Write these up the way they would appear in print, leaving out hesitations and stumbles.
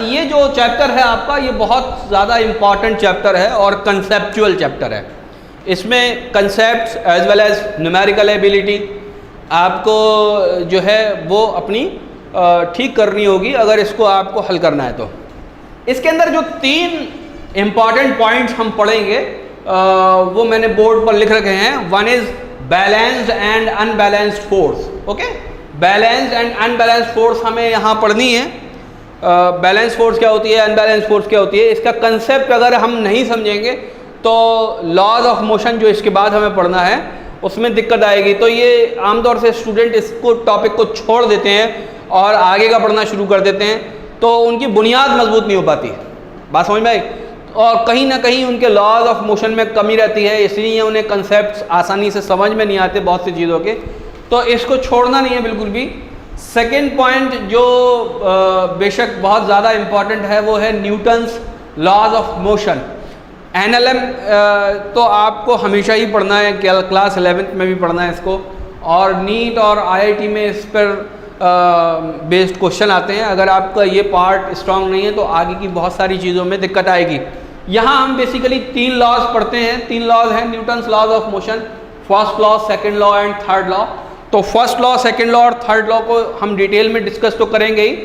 ये जो चैप्टर है आपका, ये बहुत ज़्यादा इम्पॉर्टेंट चैप्टर है और कंसेप्चुअल चैप्टर है। इसमें concepts as well as numerical ability आपको जो है वो अपनी ठीक करनी होगी अगर इसको आपको हल करना है तो। इसके अंदर जो 3 इम्पॉर्टेंट पॉइंट्स हम पढ़ेंगे वो मैंने बोर्ड पर लिख रखे हैं। One is balanced and unbalanced force. Okay, balanced and unbalanced force हमें यहाँ पढ़नी है। बैलेंस फोर्स क्या होती है, अनबैलेंस फोर्स क्या होती है, इसका कंसेप्ट अगर हम नहीं समझेंगे तो लॉज ऑफ मोशन जो इसके बाद हमें पढ़ना है उसमें दिक्कत आएगी। तो ये आमतौर से स्टूडेंट इसको टॉपिक को छोड़ देते हैं और आगे का पढ़ना शुरू कर देते हैं, तो उनकी बुनियाद मजबूत नहीं हो पाती। बात समझ में आई? और कहीं ना कहीं उनके लॉज ऑफ मोशन में कमी रहती है, इसलिए उन्हें कंसेप्ट आसानी से समझ में नहीं आते बहुत सी चीज़ों के। तो इसको छोड़ना नहीं है बिल्कुल भी। सेकेंड पॉइंट जो बेशक बहुत ज़्यादा इम्पॉर्टेंट है वो है Newton's laws of motion. NLM तो आपको हमेशा ही पढ़ना है, क्लास 11th में भी पढ़ना है इसको, और नीट और आईआईटी में इस पर बेस्ड क्वेश्चन आते हैं। अगर आपका ये पार्ट स्ट्रांग नहीं है तो आगे की बहुत सारी चीज़ों में दिक्कत आएगी। यहाँ हम बेसिकली 3 लॉज पढ़ते हैं। 3 लॉज हैं Newton's laws of motion, first law, second law and third law. तो फर्स्ट लॉ, सेकंड लॉ और थर्ड लॉ को हम डिटेल में डिस्कस तो करेंगे ही।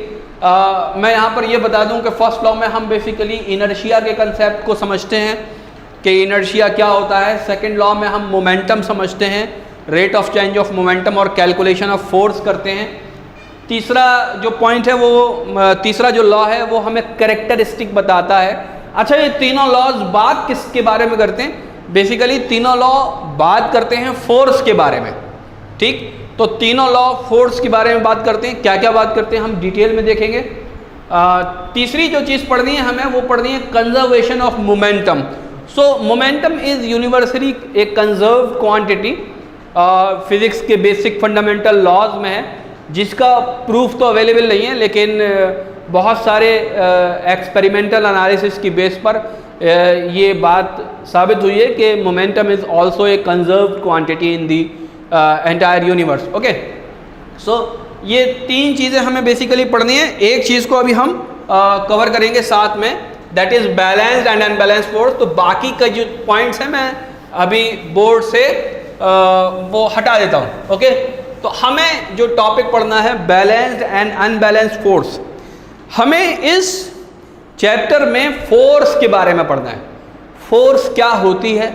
मैं यहाँ पर ये बता दूँ कि फर्स्ट लॉ में हम बेसिकली इनर्शिया के कंसेप्ट को समझते हैं कि इनर्शिया क्या होता है। सेकंड लॉ में हम मोमेंटम समझते हैं, rate of change of momentum और कैलकुलेशन ऑफ फोर्स करते हैं। तीसरा जो पॉइंट है वो, तीसरा जो लॉ है वो हमें कैरेक्टरिस्टिक बताता है। अच्छा, ये तीनों लॉज बात किसके बारे में करते हैं? बेसिकली तीनों लॉ बात करते हैं फोर्स के बारे में। ठीक, तो तीनों लॉ फोर्स के बारे में बात करते हैं। क्या क्या बात करते हैं हम डिटेल में देखेंगे। तीसरी जो चीज़ पढ़नी है हमें वो पढ़नी है conservation of momentum. So momentum is universally A conserved quantity, physics के बेसिक फंडामेंटल लॉज में है, जिसका प्रूफ तो अवेलेबल नहीं है, लेकिन बहुत सारे एक्सपेरिमेंटल एनालिसिस की बेस पर ये बात साबित हुई है कि momentum is also a conserved quantity in the entire universe. Okay, so ये 3 चीज़ें हमें बेसिकली पढ़नी है। एक चीज़ को अभी हम कवर करेंगे साथ में, that is balanced and unbalanced force. तो बाकी का जो पॉइंट्स हैं मैं अभी बोर्ड से वो हटा देता हूँ। ओके, तो हमें जो टॉपिक पढ़ना है बैलेंस्ड एंड अनबैलेंस्ड फोर्स, हमें इस चैप्टर में फोर्स के बारे में पढ़ना है। फोर्स क्या होती है,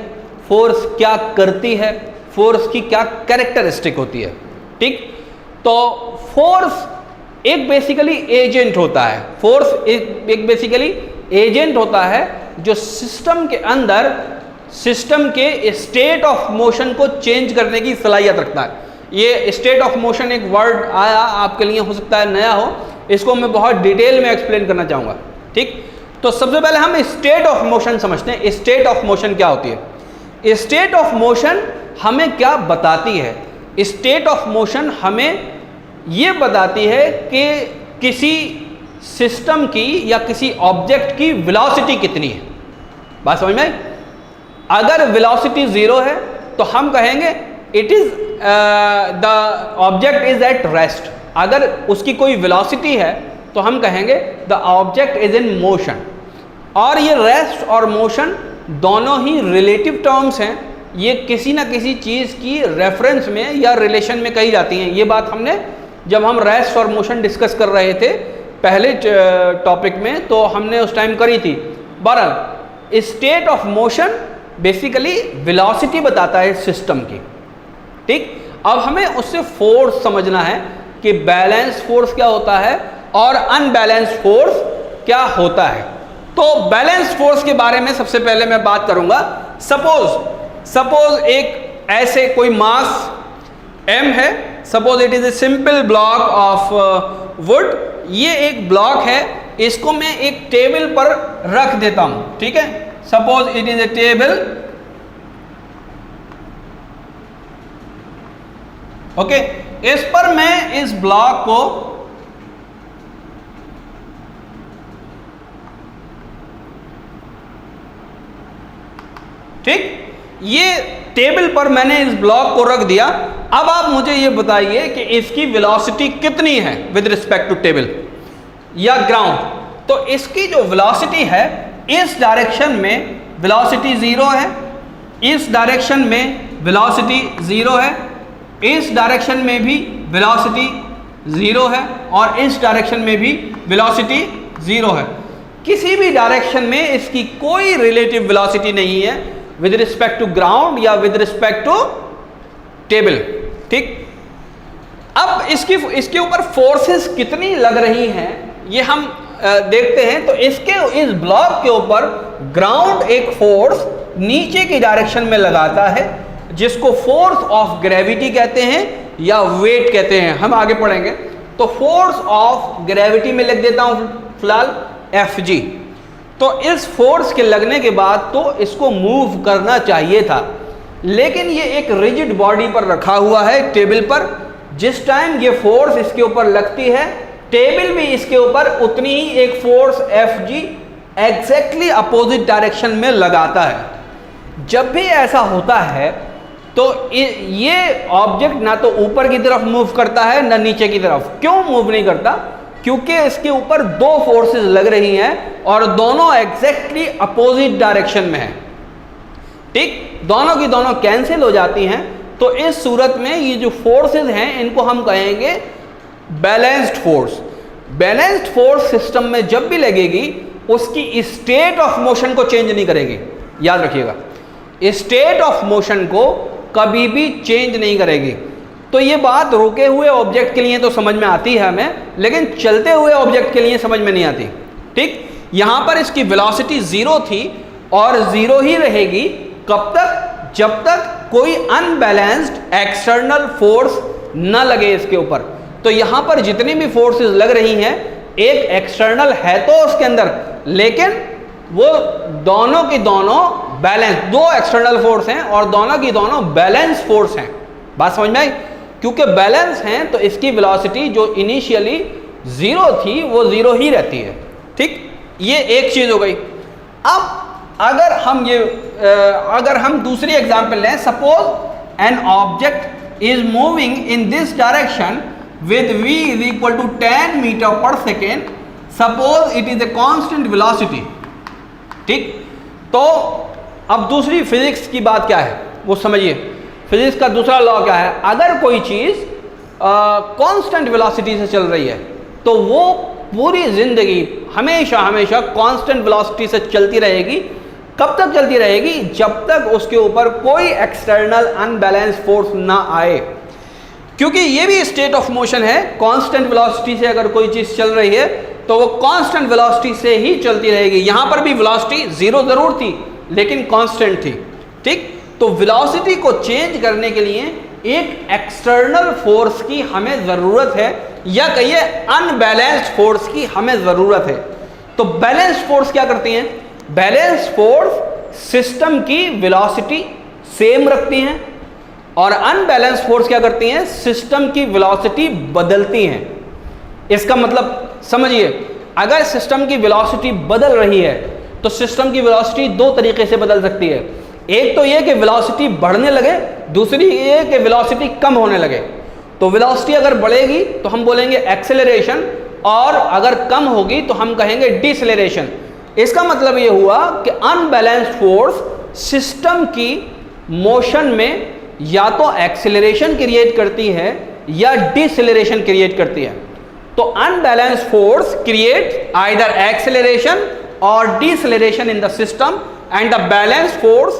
फोर्स क्या करती है, फोर्स की क्या कैरेक्टरिस्टिक होती है। ठीक, तो फोर्स एक बेसिकली एजेंट होता है। फोर्स एक बेसिकली एजेंट होता है जो सिस्टम के अंदर सिस्टम के स्टेट ऑफ मोशन को चेंज करने की सलाहियत रखता है। ये स्टेट ऑफ मोशन एक वर्ड आया आपके लिए, हो सकता है नया हो, इसको मैं बहुत डिटेल में एक्सप्लेन करना चाहूँगा। ठीक, तो सबसे पहले हम स्टेट ऑफ मोशन समझते हैं। स्टेट ऑफ मोशन क्या होती है? स्टेट ऑफ मोशन हमें क्या बताती है? स्टेट ऑफ मोशन हमें ये बताती है कि किसी सिस्टम की या किसी ऑब्जेक्ट की वेलोसिटी कितनी है। बात समझ में आई? अगर वेलोसिटी 0 है तो हम कहेंगे it is the object is at rest. अगर उसकी कोई वेलोसिटी है तो हम कहेंगे the object is in motion. और ये रेस्ट और मोशन दोनों ही रिलेटिव टर्म्स हैं, ये किसी ना किसी चीज़ की रेफरेंस में या रिलेशन में कही जाती हैं। ये बात हमने जब हम रेस्ट और मोशन डिस्कस कर रहे थे पहले टॉपिक में तो हमने उस टाइम करी थी। बहरहाल state of motion basically velocity बताता है सिस्टम की। ठीक, अब हमें उससे फोर्स समझना है कि बैलेंस फोर्स क्या होता है और अनबैलेंस फोर्स क्या होता है। तो बैलेंस फोर्स के बारे में सबसे पहले मैं बात करूंगा। सपोज एक ऐसे कोई मास m है, suppose it is a simple block of would. ये एक ब्लॉक है, इसको मैं एक टेबल पर रख देता हूं। ठीक है, suppose it is a table. Okay, इस पर मैं इस ब्लॉक को ठीक, ये टेबल पर मैंने इस ब्लॉक को रख दिया। अब आप मुझे ये बताइए कि इसकी वेलोसिटी कितनी है विद रिस्पेक्ट टू टेबल या ग्राउंड। तो इसकी जो वेलोसिटी है, इस डायरेक्शन में वेलोसिटी 0 है, इस डायरेक्शन में वेलोसिटी 0 है, इस डायरेक्शन में भी वेलोसिटी 0 है और इस डायरेक्शन में भी वेलोसिटी 0 है। किसी भी डायरेक्शन में इसकी कोई रिलेटिव वेलोसिटी नहीं है विद रिस्पेक्ट टू ग्राउंड या विद रिस्पेक्ट टू टेबल। ठीक, अब इसके ऊपर फोर्सेस कितनी लग रही हैं ये हम देखते हैं। तो इस ब्लॉक के ऊपर ग्राउंड एक फोर्स नीचे की डायरेक्शन में लगाता है जिसको फोर्स ऑफ ग्रेविटी कहते हैं या वेट कहते हैं, हम आगे पढ़ेंगे। तो फोर्स ऑफ ग्रेविटी में लिख देता हूं फिलहाल Fg। तो इस फोर्स के लगने के बाद तो इसको मूव करना चाहिए था, लेकिन ये एक रिजिड बॉडी पर रखा हुआ है टेबल पर। जिस टाइम ये फोर्स इसके ऊपर लगती है, टेबल भी इसके ऊपर उतनी ही एक force Fg exactly opposite direction में लगाता है। जब भी ऐसा होता है तो ये ऑब्जेक्ट ना तो ऊपर की तरफ मूव करता है ना नीचे की तरफ। क्यों मूव नहीं करता? क्योंकि इसके ऊपर दो फोर्सेस लग रही हैं और दोनों एग्जैक्टली अपोजिट डायरेक्शन में हैं। ठीक, दोनों की दोनों कैंसिल हो जाती हैं। तो इस सूरत में ये जो फोर्सेस हैं इनको हम कहेंगे balanced force. Balanced force system में जब भी लगेगी उसकी स्टेट ऑफ मोशन को चेंज नहीं करेगी, याद रखिएगा, स्टेट ऑफ मोशन को कभी भी चेंज नहीं करेगी। तो ये बात रुके हुए ऑब्जेक्ट के लिए तो समझ में आती है हमें, लेकिन चलते हुए ऑब्जेक्ट के लिए समझ में नहीं आती। ठीक, यहां पर इसकी वेलोसिटी 0 थी और 0 ही रहेगी कब तक? जब तक कोई अनबैलेंस्ड एक्सटर्नल फोर्स न लगे इसके ऊपर। तो यहां पर जितनी भी फोर्सेस लग रही हैं, एक एक्सटर्नल है तो उसके अंदर, लेकिन वो दोनों की दोनों बैलेंस, दो एक्सटर्नल फोर्स हैं और दोनों की दोनों बैलेंस फोर्स हैं। बात समझ में आई? क्योंकि बैलेंस हैं तो इसकी वेलोसिटी जो इनिशियली 0 थी वो 0 ही रहती है। ठीक, ये एक चीज हो गई। अब अगर हम दूसरी एग्जांपल लें, suppose an object is moving in this direction with v is equal to 10 meter per second, suppose it is a constant velocity। ठीक, तो अब दूसरी फिजिक्स की बात क्या है वो समझिए। फिजिक्स का दूसरा लॉ क्या है? अगर कोई चीज कांस्टेंट वेलोसिटी से चल रही है तो वो पूरी जिंदगी हमेशा हमेशा कांस्टेंट वेलोसिटी से चलती रहेगी। कब तक चलती रहेगी? जब तक उसके ऊपर कोई एक्सटर्नल अनबैलेंस फोर्स ना आए, क्योंकि ये भी स्टेट ऑफ मोशन है। कांस्टेंट वेलोसिटी से अगर कोई चीज चल रही है तो वो कांस्टेंट वेलोसिटी से ही चलती रहेगी। यहां पर भी वेलोसिटी 0 जरूर थी लेकिन कांस्टेंट थी। ठीक, तो वेलोसिटी को चेंज करने के लिए एक एक्सटर्नल फोर्स की हमें जरूरत है, या कहिए अनबैलेंस्ड फोर्स की हमें जरूरत है। तो बैलेंस्ड फोर्स क्या करती हैं? बैलेंस्ड फोर्स सिस्टम की वेलोसिटी सेम रखती हैं और अनबैलेंस्ड फोर्स क्या करती हैं? सिस्टम की वेलोसिटी बदलती हैं। इसका मतलब समझिए, अगर सिस्टम की वेलोसिटी बदल रही है तो सिस्टम की वेलोसिटी दो तरीके से बदल सकती है। एक तो ये कि वेलोसिटी बढ़ने लगे, दूसरी ये कि वेलोसिटी कम होने लगे। तो वेलोसिटी अगर बढ़ेगी तो हम बोलेंगे एक्सेलरेशन, और अगर कम होगी तो हम कहेंगे डिसेलरेशन। इसका मतलब ये हुआ कि अनबैलेंस्ड फोर्स सिस्टम की मोशन में या तो एक्सेलरेशन क्रिएट करती है या डिसेलरेशन क्रिएट करती है। तो unbalanced force create either acceleration or deceleration in the system, and the balanced force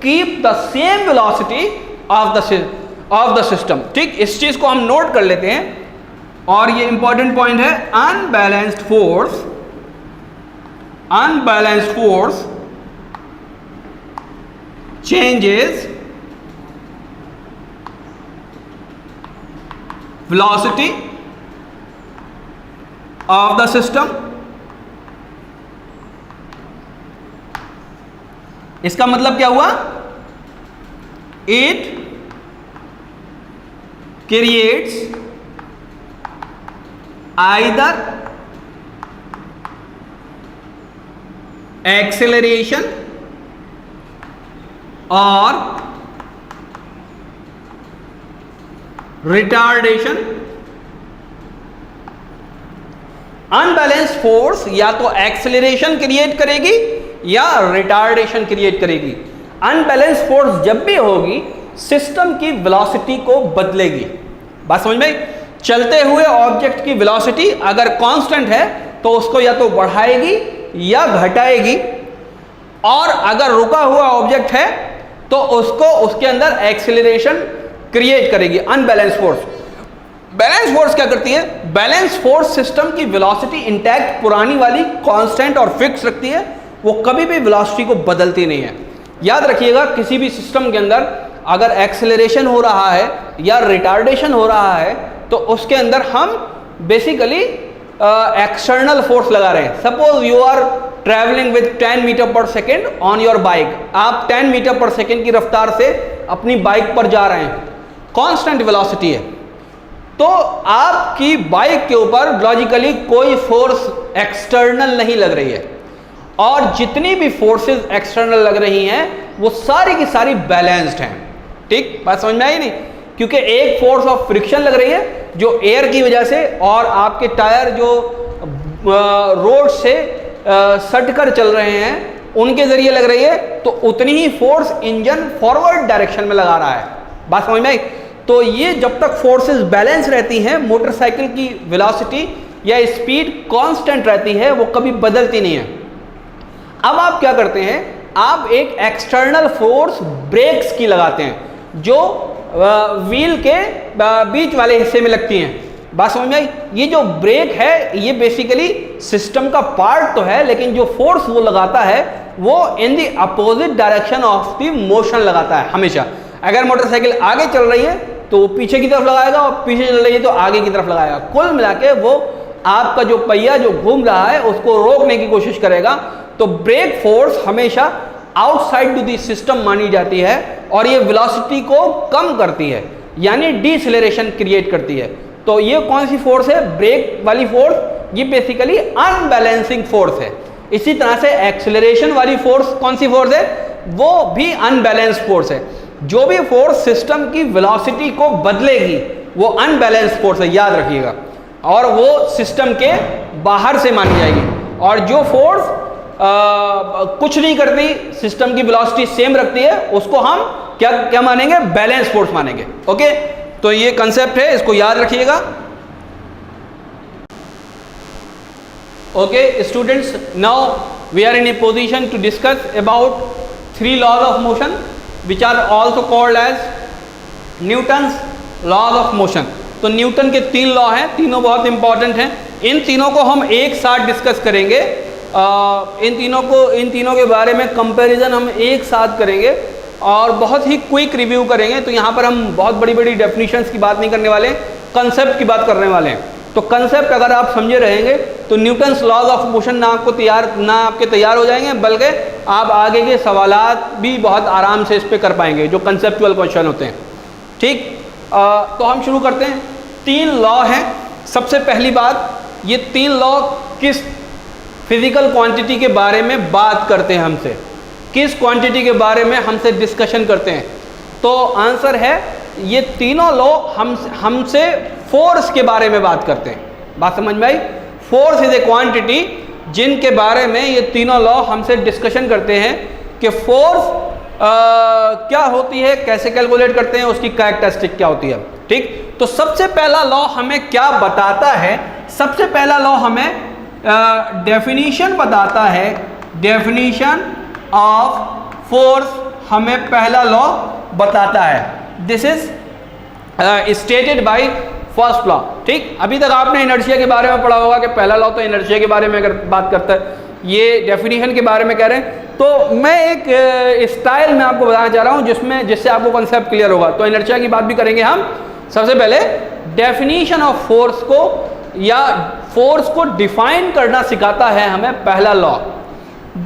keep the same velocity of the system. ठीक, इस चीज को हम नोट कर लेते हैं और ये इंपॉर्टेंट पॉइंट है। Unbalanced force changes velocity of the system। इसका मतलब क्या हुआ? It creates either acceleration or retardation unbalance force या तो एक्सेलरेशन क्रिएट करेगी या रिटार्डेशन क्रिएट करेगी। अनबैलेंस फोर्स जब भी होगी सिस्टम की वेलोसिटी को बदलेगी। बात समझ में? चलते हुए ऑब्जेक्ट की वेलोसिटी अगर कांस्टेंट है तो उसको या तो बढ़ाएगी या घटाएगी, और अगर रुका हुआ ऑब्जेक्ट है तो उसको उसके अंदर एक्सेलरेशन क्रिएट करेगी। Unbalance force. बैलेंस फोर्स क्या करती है? बैलेंस फोर्स सिस्टम की वेलोसिटी इंटैक्ट पुरानी वाली कांस्टेंट और फिक्स रखती है, वो कभी भी वेलोसिटी को बदलती नहीं है। याद रखिएगा, किसी भी सिस्टम के अंदर अगर एक्सेलरेशन हो रहा है या रिटार्डेशन हो रहा है तो उसके अंदर हम बेसिकली एक्सटर्नल फोर्स लगा रहे हैं। Suppose you are travelling with 10 metre per second on your bike. आप 10 मीटर पर सेकेंड की रफ्तार से अपनी बाइक पर जा रहे हैं, कांस्टेंट वेलोसिटी है, तो आपकी बाइक के ऊपर लॉजिकली कोई फोर्स एक्सटर्नल नहीं लग रही है, और जितनी भी फोर्सेस एक्सटर्नल लग रही हैं वो सारी की सारी बैलेंस्ड हैं। ठीक, बात समझ में आई नहीं? क्योंकि एक फोर्स ऑफ फ्रिक्शन लग रही है जो एयर की वजह से, और आपके टायर जो रोड से सट कर चल रहे हैं उनके जरिए लग रही है, तो उतनी ही फोर्स इंजन फॉरवर्ड डायरेक्शन में लगा रहा है। बात समझ में आई? तो ये जब तक फोर्सेस बैलेंस रहती हैं, मोटरसाइकिल की वेलोसिटी या स्पीड कांस्टेंट रहती है, वो कभी बदलती नहीं है। अब आप क्या करते हैं? आप एक एक्सटर्नल फोर्स ब्रेक्स की लगाते हैं जो व्हील के बीच वाले हिस्से में लगती हैं। बात समझ में आई? ये जो ब्रेक है ये बेसिकली सिस्टम का पार्ट तो है, लेकिन जो फोर्स वो लगाता है वो in the opposite direction of the motion लगाता है हमेशा। अगर मोटरसाइकिल आगे चल रही है तो वो पीछे की तरफ लगाएगा, और पीछे चल रही है तो आगे की तरफ लगाएगा। कुल मिला के वो आपका जो पहिया जो घूम रहा है उसको रोकने की कोशिश करेगा। तो ब्रेक फोर्स हमेशा आउटसाइड टू दी सिस्टम मानी जाती है, और ये वेलोसिटी को कम करती है, यानी डिसेलेरेशन क्रिएट करती है। तो ये कौन सी फोर्स है? ब्रेक वाली फोर्स, ये बेसिकली अनबैलेंसिंग फोर्स है। इसी तरह से एक्सेलरेशन वाली फोर्स कौन सी फोर्स है? वो भी अनबैलेंस फोर्स है। जो भी फोर्स सिस्टम की वेलोसिटी को बदलेगी वो अनबैलेंस फोर्स है, याद रखिएगा, और वो सिस्टम के बाहर से मानी जाएगी। और जो फोर्स कुछ नहीं करती, सिस्टम की वेलोसिटी सेम रखती है, उसको हम क्या मानेंगे? बैलेंस फोर्स मानेंगे। ओके, तो ये कंसेप्ट है, इसको याद रखिएगा। Okay students, now we are in a position to discuss about 3 laws of motion which are also called as Newton's laws of motion। तो न्यूटन के 3 लॉ हैं, तीनों बहुत इंपॉर्टेंट हैं। इन तीनों को हम एक साथ डिस्कस करेंगे। इन तीनों के बारे में कंपैरिजन हम एक साथ करेंगे और बहुत ही क्विक रिव्यू करेंगे। तो यहाँ पर हम बहुत बड़ी बड़ी डेफिनेशंस की बात नहीं करने वाले, कंसेप्ट की बात करने वाले हैं। तो कंसेप्ट अगर आप समझे रहेंगे तो न्यूटन्स लॉज ऑफ मोशन ना आपके तैयार हो जाएंगे, बल्कि आप आगे के सवालात भी बहुत आराम से इस पे कर पाएंगे जो कंसेप्चुअल क्वेश्चन होते हैं। ठीक, तो हम शुरू करते हैं। 3 लॉ हैं। सबसे पहली बात, ये 3 लॉ किस फिजिकल क्वांटिटी के बारे में बात करते हैं हमसे, किस क्वांटिटी के बारे में हमसे डिस्कशन करते हैं? तो आंसर है ये तीनों लॉ हमसे फोर्स के बारे में बात करते हैं। बात समझ में आई? फोर्स इज ए क्वांटिटी जिनके बारे में ये तीनों लॉ हमसे डिस्कशन करते हैं कि फोर्स क्या होती है, कैसे कैलकुलेट करते हैं, उसकी कैरेक्टरिस्टिक क्या होती है। ठीक, तो सबसे पहला लॉ हमें क्या बताता है? सबसे पहला लॉ हमें डेफिनीशन बताता है। डेफिनीशन ऑफ फोर्स हमें पहला लॉ बताता है। This is stated by first law. ठीक, अभी तक आपने इनर्शिया के बारे में पढ़ा होगा कि पहला लॉ तो इनर्शिया के बारे में अगर बात करता है, ये डेफिनेशन के बारे में कह रहे हैं। तो मैं एक स्टाइल में आपको बताना चाह रहा हूँ जिससे आपको कंसेप्ट क्लियर होगा। तो इनर्शिया की बात भी करेंगे हम। सबसे पहले डेफिनेशन ऑफ फोर्स को या फोर्स को डिफाइन करना सिखाता है हमें पहला लॉ।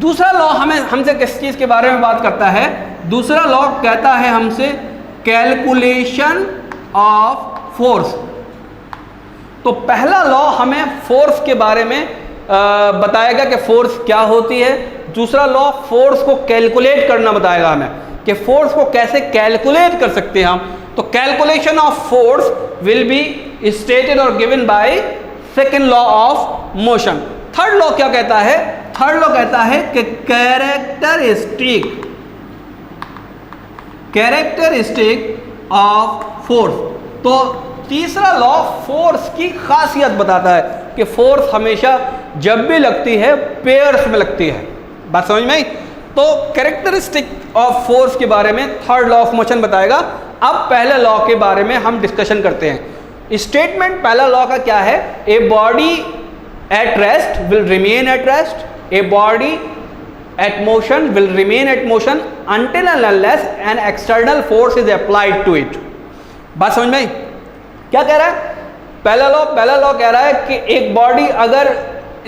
दूसरा लॉ हमसे किस चीज़ के बारे में बात करता है? दूसरा लॉ कहता है हमसे कैलकुलेशन ऑफ फोर्स। तो पहला लॉ हमें फोर्स के बारे में बताएगा कि फोर्स क्या होती है। दूसरा लॉ फोर्स को कैलकुलेट करना बताएगा हमें कि फोर्स को कैसे कैलकुलेट कर सकते हैं हम। तो calculation of force will be stated और given by second law of motion. Third law क्या कहता है? थर्ड लॉ कहता है कि कैरेक्टरिस्टिक ऑफ फोर्स। तो तीसरा लॉ फोर्स की खासियत बताता है कि फोर्स हमेशा जब भी लगती है पेयर्स में लगती है। बात समझ में आई? तो कैरेक्टरिस्टिक ऑफ फोर्स के बारे में थर्ड लॉ ऑफ मोशन बताएगा। अब पहले लॉ के बारे में हम डिस्कशन करते हैं। स्टेटमेंट पहला लॉ का क्या है? A body at rest will remain at rest, a body at motion will remain at motion until and unless an external force is applied to it। बात समझ में आई? क्या कह रहा है पहला लॉ? कह रहा है कि एक बॉडी अगर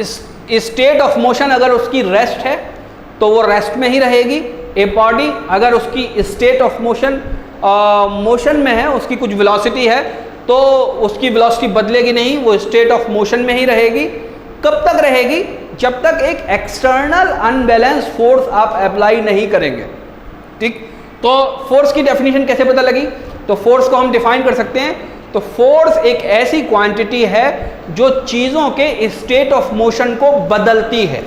स्टेट ऑफ मोशन अगर उसकी रेस्ट है तो वो रेस्ट में ही रहेगी। ए बॉडी अगर उसकी स्टेट ऑफ मोशन में है, उसकी कुछ वेलोसिटी है, तो उसकी वेलोसिटी बदलेगी नहीं, वो स्टेट ऑफ मोशन में ही रहेगी। कब तक रहेगी? जब तक एक एक्सटर्नल अनबैलेंस फोर्स आप अप्लाई नहीं करेंगे। ठीक, तो फोर्स की डेफिनेशन कैसे पता लगी? तो फोर्स को हम डिफाइन कर सकते हैं। तो फोर्स एक ऐसी क्वांटिटी है जो चीज़ों के स्टेट ऑफ मोशन को बदलती है।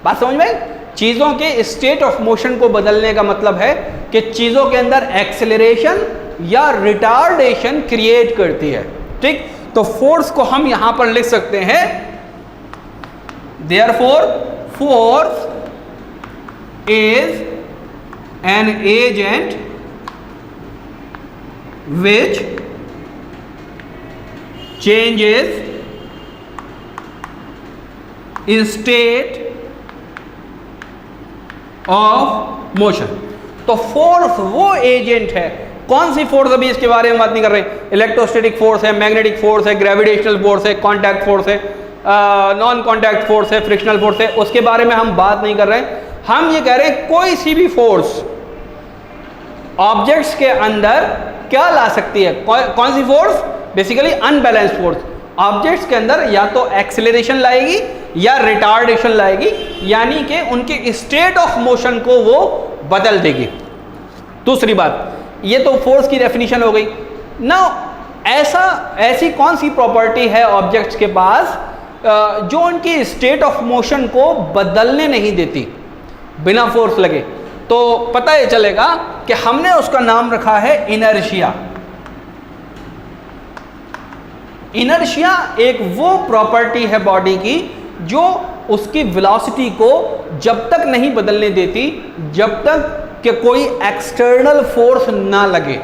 बात समझ में? चीज़ों के स्टेट ऑफ मोशन को बदलने का मतलब है कि चीज़ों के अंदर एक्सेलरेशन या रिटार्डेशन क्रिएट करती है। ठीक, तो फोर्स को हम यहां पर लिख सकते हैं, therefore force is an agent which changes state of motion. तो फोर्स वो एजेंट है। कौन सी फोर्स? अभी इसके बारे में बात नहीं कर रहे। इलेक्ट्रोस्टैटिक फोर्स है, मैग्नेटिक फोर्स है, ग्रेविटेशनल फोर्स है, कॉन्टैक्ट फोर्स है, नॉन कॉन्टैक्ट फोर्स है, फ्रिक्शनल फोर्स है, उसके बारे में हम बात नहीं कर रहे। हम ये कह रहे हैं कोई सी भी फोर्स ऑब्जेक्ट्स के अंदर क्या ला सकती है? कौन सी force? Basically unbalance force objects के अंदर या तो एक्सेलरेशन लाएगी या रिटार्डेशन लाएगी, यानी कि उनके स्टेट ऑफ मोशन को वो बदल देगी। दूसरी बात, ये तो फोर्स की डेफिनेशन हो गई ना। ऐसी कौन सी प्रॉपर्टी है ऑब्जेक्ट्स के पास जो उनकी स्टेट ऑफ मोशन को बदलने नहीं देती बिना फोर्स लगे? तो पता ये चलेगा कि हमने उसका नाम रखा है इनर्शिया। इनर्शिया एक वो प्रॉपर्टी है बॉडी की जो उसकी वेलोसिटी को जब तक नहीं बदलने देती जब तक कि कोई एक्सटर्नल फोर्स ना लगे।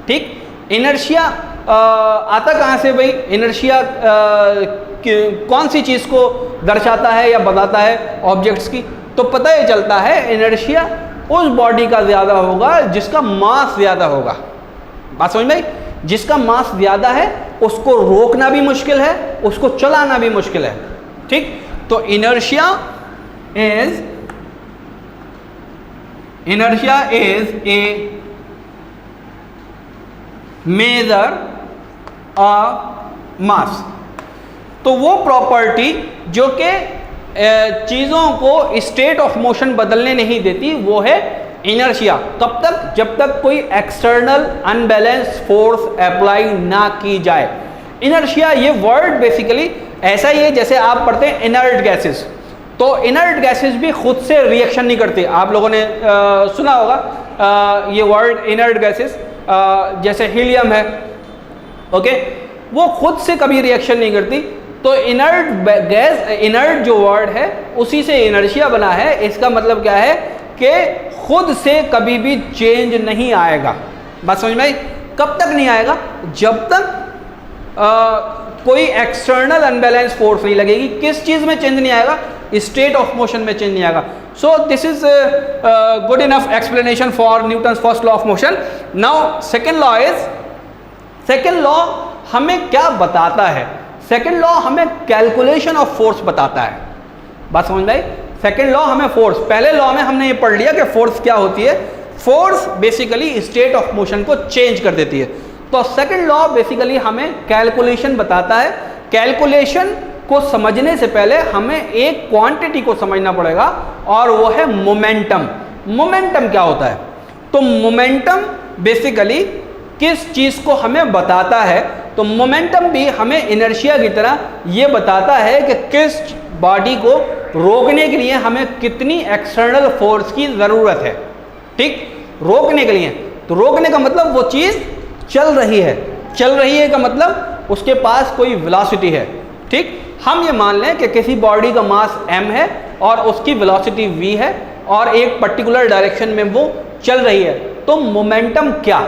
ठीक, इनर्शिया आता कहाँ से भाई? इनर्शिया कौन सी चीज़ को दर्शाता है या बताता है ऑब्जेक्ट्स की? तो पता ही चलता है इनर्शिया उस बॉडी का ज़्यादा होगा जिसका मास ज़्यादा होगा। बात समझ में? जिसका मास ज़्यादा है उसको रोकना भी मुश्किल है, उसको चलाना भी मुश्किल है। ठीक, तो inertia is a measure of mass. तो वो प्रॉपर्टी जो कि चीज़ों को स्टेट ऑफ मोशन बदलने नहीं देती वो है इनर्शिया। कब तक? जब तक कोई एक्सटर्नल अनबैलेंस फोर्स अप्लाई ना की जाए। इनर्शिया ये वर्ड बेसिकली ऐसा ही है जैसे आप पढ़ते हैं इनर्ट गैसेस। तो इनर्ट गैसेस भी खुद से रिएक्शन नहीं करती। आप लोगों ने सुना होगा ये वर्ड इनर्ट गैसेस, जैसे हीलियम है, ओके, वो खुद से कभी रिएक्शन नहीं करती। तो इनर्ट गैस, इनर्ट जो वर्ड है उसी से इनर्शिया बना है। इसका मतलब क्या है कि खुद से कभी भी चेंज नहीं आएगा। बात समझ में आई? कब तक नहीं आएगा? जब तक कोई एक्सटर्नल अनबैलेंस फोर्स नहीं लगेगी। किस चीज़ में चेंज नहीं आएगा? स्टेट ऑफ मोशन में चेंज नहीं आएगा। So this is good enough explanation for Newton's first law of motion. Now second law is, second law हमें क्या बताता है? सेकेंड लॉ हमें कैलकुलेशन ऑफ फोर्स बताता है। बात समझ में आई? सेकेंड लॉ हमें फोर्स, पहले लॉ में हमने ये पढ़ लिया कि फोर्स क्या होती है। Force basically state of motion को चेंज कर देती है। तो सेकेंड लॉ बेसिकली हमें कैलकुलेशन बताता है। कैलकुलेशन को समझने से पहले हमें एक क्वांटिटी को समझना पड़ेगा और वो है मोमेंटम। मोमेंटम क्या होता है? तो मोमेंटम बेसिकली किस चीज़ को हमें बताता है? तो मोमेंटम भी हमें इनर्शिया की तरह ये बताता है कि किस बॉडी को रोकने के लिए हमें कितनी एक्सटर्नल फोर्स की ज़रूरत है। ठीक, रोकने के लिए, तो रोकने का मतलब वो चीज़ चल रही है, चल रही है का मतलब उसके पास कोई वेलोसिटी है। ठीक, हम ये मान लें कि किसी बॉडी का मास m है और उसकी वेलोसिटी v है और एक पर्टिकुलर डायरेक्शन में वो चल रही है, तो मोमेंटम क्या।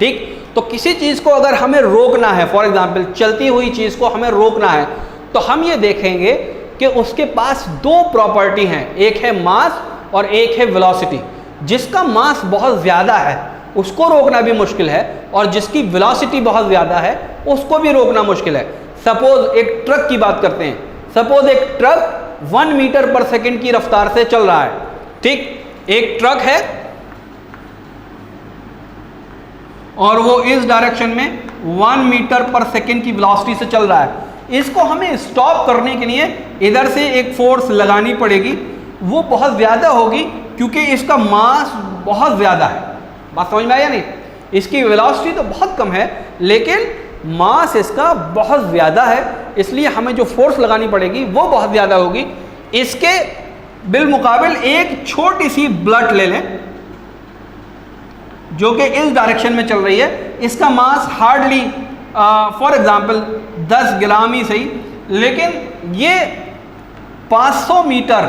ठीक, तो किसी चीज़ को अगर हमें रोकना है, फॉर एग्जांपल चलती हुई चीज़ को हमें रोकना है, तो हम ये देखेंगे कि उसके पास दो प्रॉपर्टी हैं, एक है मास और एक है वेलोसिटी। जिसका मास बहुत ज़्यादा है उसको रोकना भी मुश्किल है और जिसकी वेलोसिटी बहुत ज़्यादा है उसको भी रोकना मुश्किल है। सपोज एक ट्रक की बात करते हैं, सपोज एक ट्रक 1 मीटर पर सेकंड की रफ्तार से चल रहा है। ठीक, एक ट्रक है और वो इस डायरेक्शन में 1 मीटर पर सेकंड की वेलोसिटी से चल रहा है। इसको हमें स्टॉप करने के लिए इधर से एक फोर्स लगानी पड़ेगी, वो बहुत ज़्यादा होगी क्योंकि इसका मास बहुत ज़्यादा है। बात समझ में आया नहीं? इसकी वेलोसिटी तो बहुत कम है लेकिन मास इसका बहुत ज़्यादा है, इसलिए हमें जो फोर्स लगानी पड़ेगी वो बहुत ज़्यादा होगी। इसके बिलमुकाबिल एक छोटी सी ब्लड ले लें जो कि इस डायरेक्शन में चल रही है, इसका मास हार्डली फॉर एग्जांपल 10 ग्राम ही सही, लेकिन ये 500 मीटर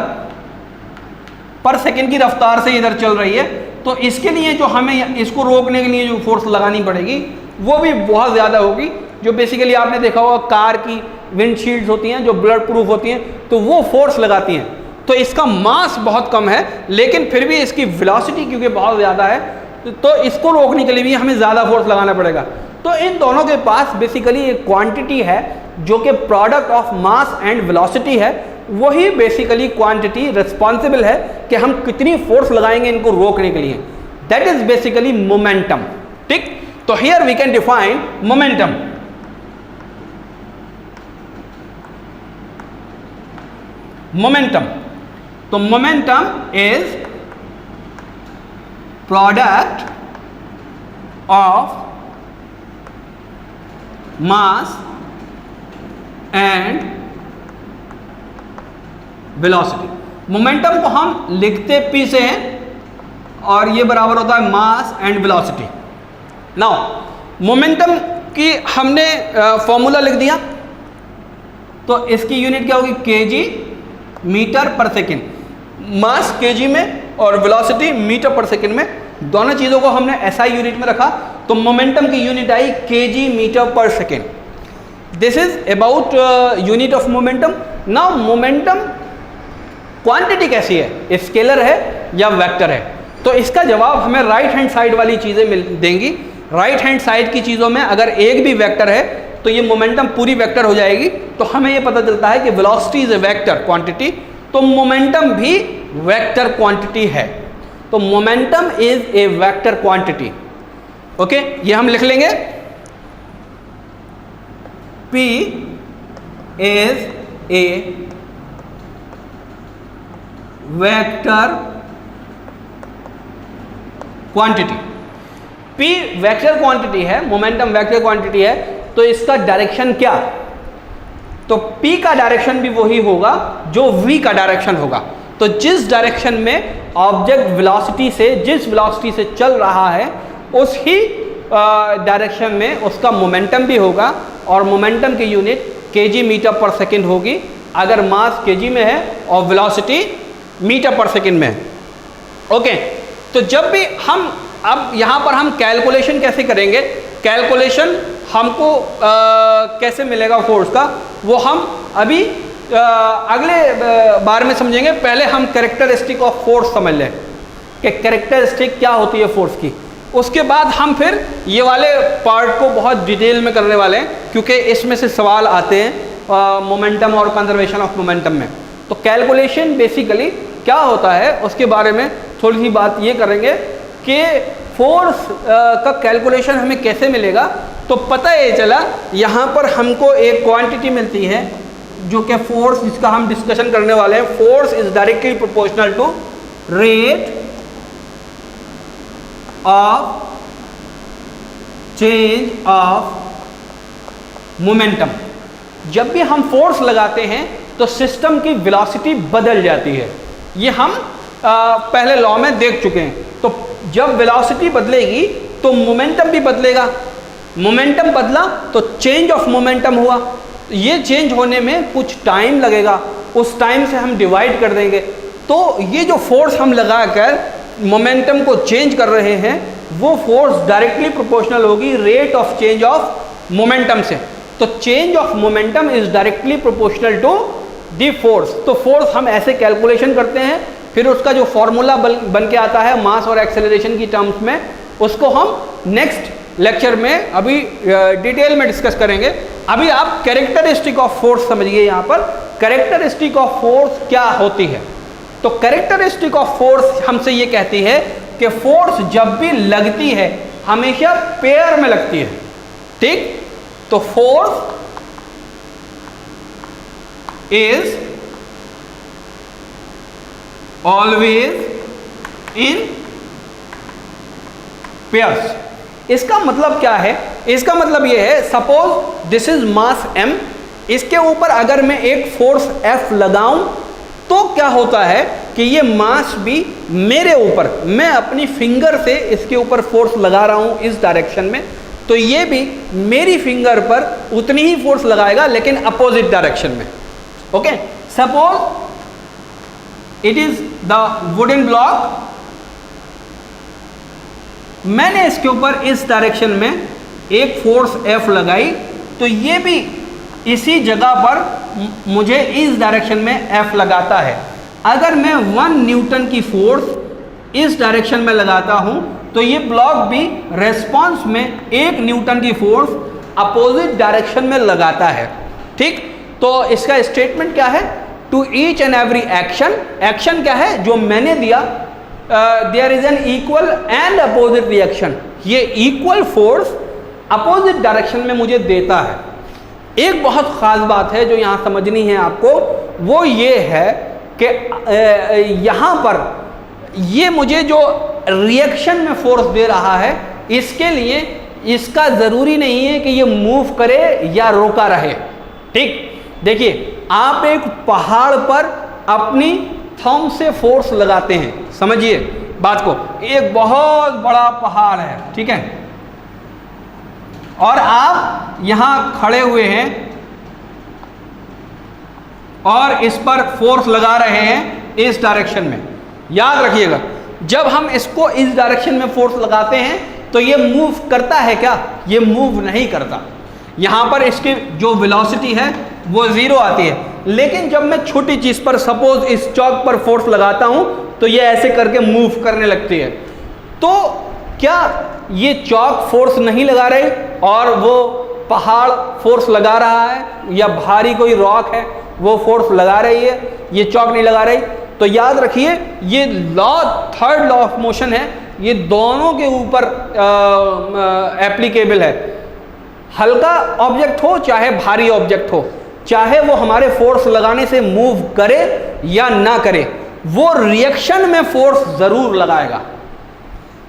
पर सेकंड की रफ्तार से इधर चल रही है, तो इसके लिए जो हमें इसको रोकने के लिए जो फोर्स लगानी पड़ेगी वो भी बहुत ज़्यादा होगी। जो बेसिकली आपने देखा होगा कार की विंडशील्ड्स होती हैं जो ब्लड प्रूफ होती हैं, तो वो फोर्स लगाती हैं। तो इसका मास बहुत कम है लेकिन फिर भी इसकी वेलोसिटी क्योंकि बहुत ज़्यादा है, तो इसको रोकने के लिए भी हमें ज़्यादा फोर्स लगाना पड़ेगा। तो इन दोनों के पास बेसिकली एक क्वांटिटी है जो कि product of mass and velocity है, वही बेसिकली क्वांटिटी रिस्पॉन्सिबल है कि हम कितनी फोर्स लगाएंगे इनको रोकने के लिए। That is basically momentum. ठीक, तो here we can define momentum. Momentum, तो momentum is product of mass and velocity. Momentum को हम लिखते P से हैं और ये बराबर होता है मास एंड वेलोसिटी। नाउ मोमेंटम की हमने फॉर्मूला लिख दिया, तो इसकी यूनिट क्या होगी, केजी मीटर पर सेकेंड। मास केजी में और वेलोसिटी मीटर पर सेकेंड में, दोनों चीज़ों को हमने एसआई यूनिट में रखा, तो मोमेंटम की unit I KG metre per second. This is about unit of momentum. Now momentum quantity कैसी है, स्केलर है या वेक्टर है, तो इसका जवाब हमें राइट हैंड साइड वाली चीज़ें मिल देंगी। राइट हैंड साइड की चीज़ों में अगर एक भी वेक्टर है तो ये मोमेंटम पूरी वेक्टर हो जाएगी। तो हमें ये पता चलता है कि velocity is a vector quantity, तो मोमेंटम भी वेक्टर क्वांटिटी है। तो momentum is a vector quantity. Okay, ये हम लिख लेंगे, P is a vector quantity. P vector quantity है, मोमेंटम वेक्टर क्वांटिटी है, तो इसका डायरेक्शन क्या, तो P का डायरेक्शन भी वही होगा जो V का डायरेक्शन होगा। तो जिस डायरेक्शन में ऑब्जेक्ट वेलोसिटी से, जिस वेलोसिटी से चल रहा है, उस ही डायरेक्शन में उसका मोमेंटम भी होगा और मोमेंटम की unit KG metre per second होगी अगर मास केजी में है और वेलोसिटी मीटर पर सेकेंड में है। ओके, तो जब भी हम अब यहाँ पर हम कैलकुलेशन कैसे करेंगे, कैलकुलेशन हमको कैसे मिलेगा फोर्स का, वो हम अभी अगले बार में समझेंगे। पहले हम कैरेक्टरिस्टिक ऑफ फोर्स समझ लें कि कैरेक्टरिस्टिक क्या होती है फोर्स की, उसके बाद हम फिर ये वाले पार्ट को बहुत डिटेल में करने वाले हैं क्योंकि इसमें से सवाल आते हैं मोमेंटम और कंजर्वेशन ऑफ मोमेंटम में। तो कैलकुलेशन बेसिकली क्या होता है उसके बारे में थोड़ी सी बात ये करेंगे कि फोर्स का कैलकुलेशन हमें कैसे मिलेगा। तो पता ये चला यहाँ पर हमको एक क्वांटिटी मिलती है जो कि फोर्स, जिसका हम डिस्कशन करने वाले हैं। Force is directly proportional to rate of change of momentum. जब भी हम फोर्स लगाते हैं तो सिस्टम की वेलोसिटी बदल जाती है, ये हम पहले लॉ में देख चुके हैं। तो जब वेलोसिटी बदलेगी तो मोमेंटम भी बदलेगा, मोमेंटम बदला तो चेंज ऑफ मोमेंटम हुआ, ये चेंज होने में कुछ टाइम लगेगा, उस टाइम से हम डिवाइड कर देंगे। तो ये जो फोर्स हम लगाकर मोमेंटम को चेंज कर रहे हैं वो फोर्स डायरेक्टली प्रोपोर्शनल होगी rate of change of momentum से। तो change of momentum is directly proportional to the force. तो फोर्स हम ऐसे कैलकुलेशन करते हैं, फिर उसका जो फॉर्मूला बन के आता है मास और एक्सेलरेशन की टर्म्स में, उसको हम नेक्स्ट लेक्चर में अभी डिटेल में डिस्कस करेंगे। अभी आप कैरेक्टरिस्टिक ऑफ फोर्स समझिए। यहाँ पर कैरेक्टरिस्टिक ऑफ फोर्स क्या होती है? तो कैरेक्टरिस्टिक ऑफ फोर्स हमसे ये कहती है कि फोर्स जब भी लगती है हमेशा पेयर में लगती है, ठीक? तो force is always in pairs. इसका मतलब क्या है? इसका मतलब ये है, suppose this is mass m, इसके ऊपर अगर मैं एक फोर्स F लगाऊं तो क्या होता है कि ये मास भी मेरे ऊपर, मैं अपनी फिंगर से इसके ऊपर फोर्स लगा रहा हूं इस डायरेक्शन में, तो ये भी मेरी फिंगर पर उतनी ही फोर्स लगाएगा लेकिन अपोजिट डायरेक्शन में। Okay, suppose it is the wooden block, मैंने इसके ऊपर इस डायरेक्शन में एक फोर्स F लगाई, तो ये भी इसी जगह पर मुझे इस डायरेक्शन में F लगाता है। अगर मैं 1 न्यूटन की फोर्स इस डायरेक्शन में लगाता हूं तो ये ब्लॉक भी रेस्पॉन्स में 1 न्यूटन की फोर्स अपोजिट डायरेक्शन में लगाता है, ठीक? तो इसका स्टेटमेंट क्या है? To each and every action, action क्या है जो मैंने दिया, there is an equal and opposite reaction, ये इक्वल फोर्स अपोजिट डायरेक्शन में मुझे देता है। एक बहुत ख़ास बात है जो यहाँ समझनी है आपको, वो ये है कि यहाँ पर ये मुझे जो रिएक्शन में फोर्स दे रहा है, इसके लिए इसका ज़रूरी नहीं है कि ये मूव करे या रोका रहे, ठीक? देखिए, आप एक पहाड़ पर अपनी थंब से फोर्स लगाते हैं, समझिए बात को, एक बहुत बड़ा पहाड़ है, ठीक है, और आप यहाँ खड़े हुए हैं और इस पर फोर्स लगा रहे हैं इस डायरेक्शन में। याद रखिएगा, जब हम इसको इस डायरेक्शन में फोर्स लगाते हैं तो ये मूव करता है क्या? ये मूव नहीं करता। यहाँ पर इसकी जो वेलोसिटी है वो 0 आती है, लेकिन जब मैं छोटी चीज़ पर, सपोज इस चौक पर फोर्स लगाता हूँ तो ये ऐसे करके मूव करने लगती है। तो क्या ये चौक फोर्स नहीं लगा रही और वो पहाड़ फोर्स लगा रहा है, या भारी कोई रॉक है वो फोर्स लगा रही है, ये चौक नहीं लगा रही? तो याद रखिए, ये law, third law of motion है, ये दोनों के ऊपर एप्लीकेबल है। हल्का ऑब्जेक्ट हो चाहे भारी ऑब्जेक्ट हो, चाहे वो हमारे फोर्स लगाने से मूव करे या ना करे, वो रिएक्शन में फोर्स ज़रूर लगाएगा।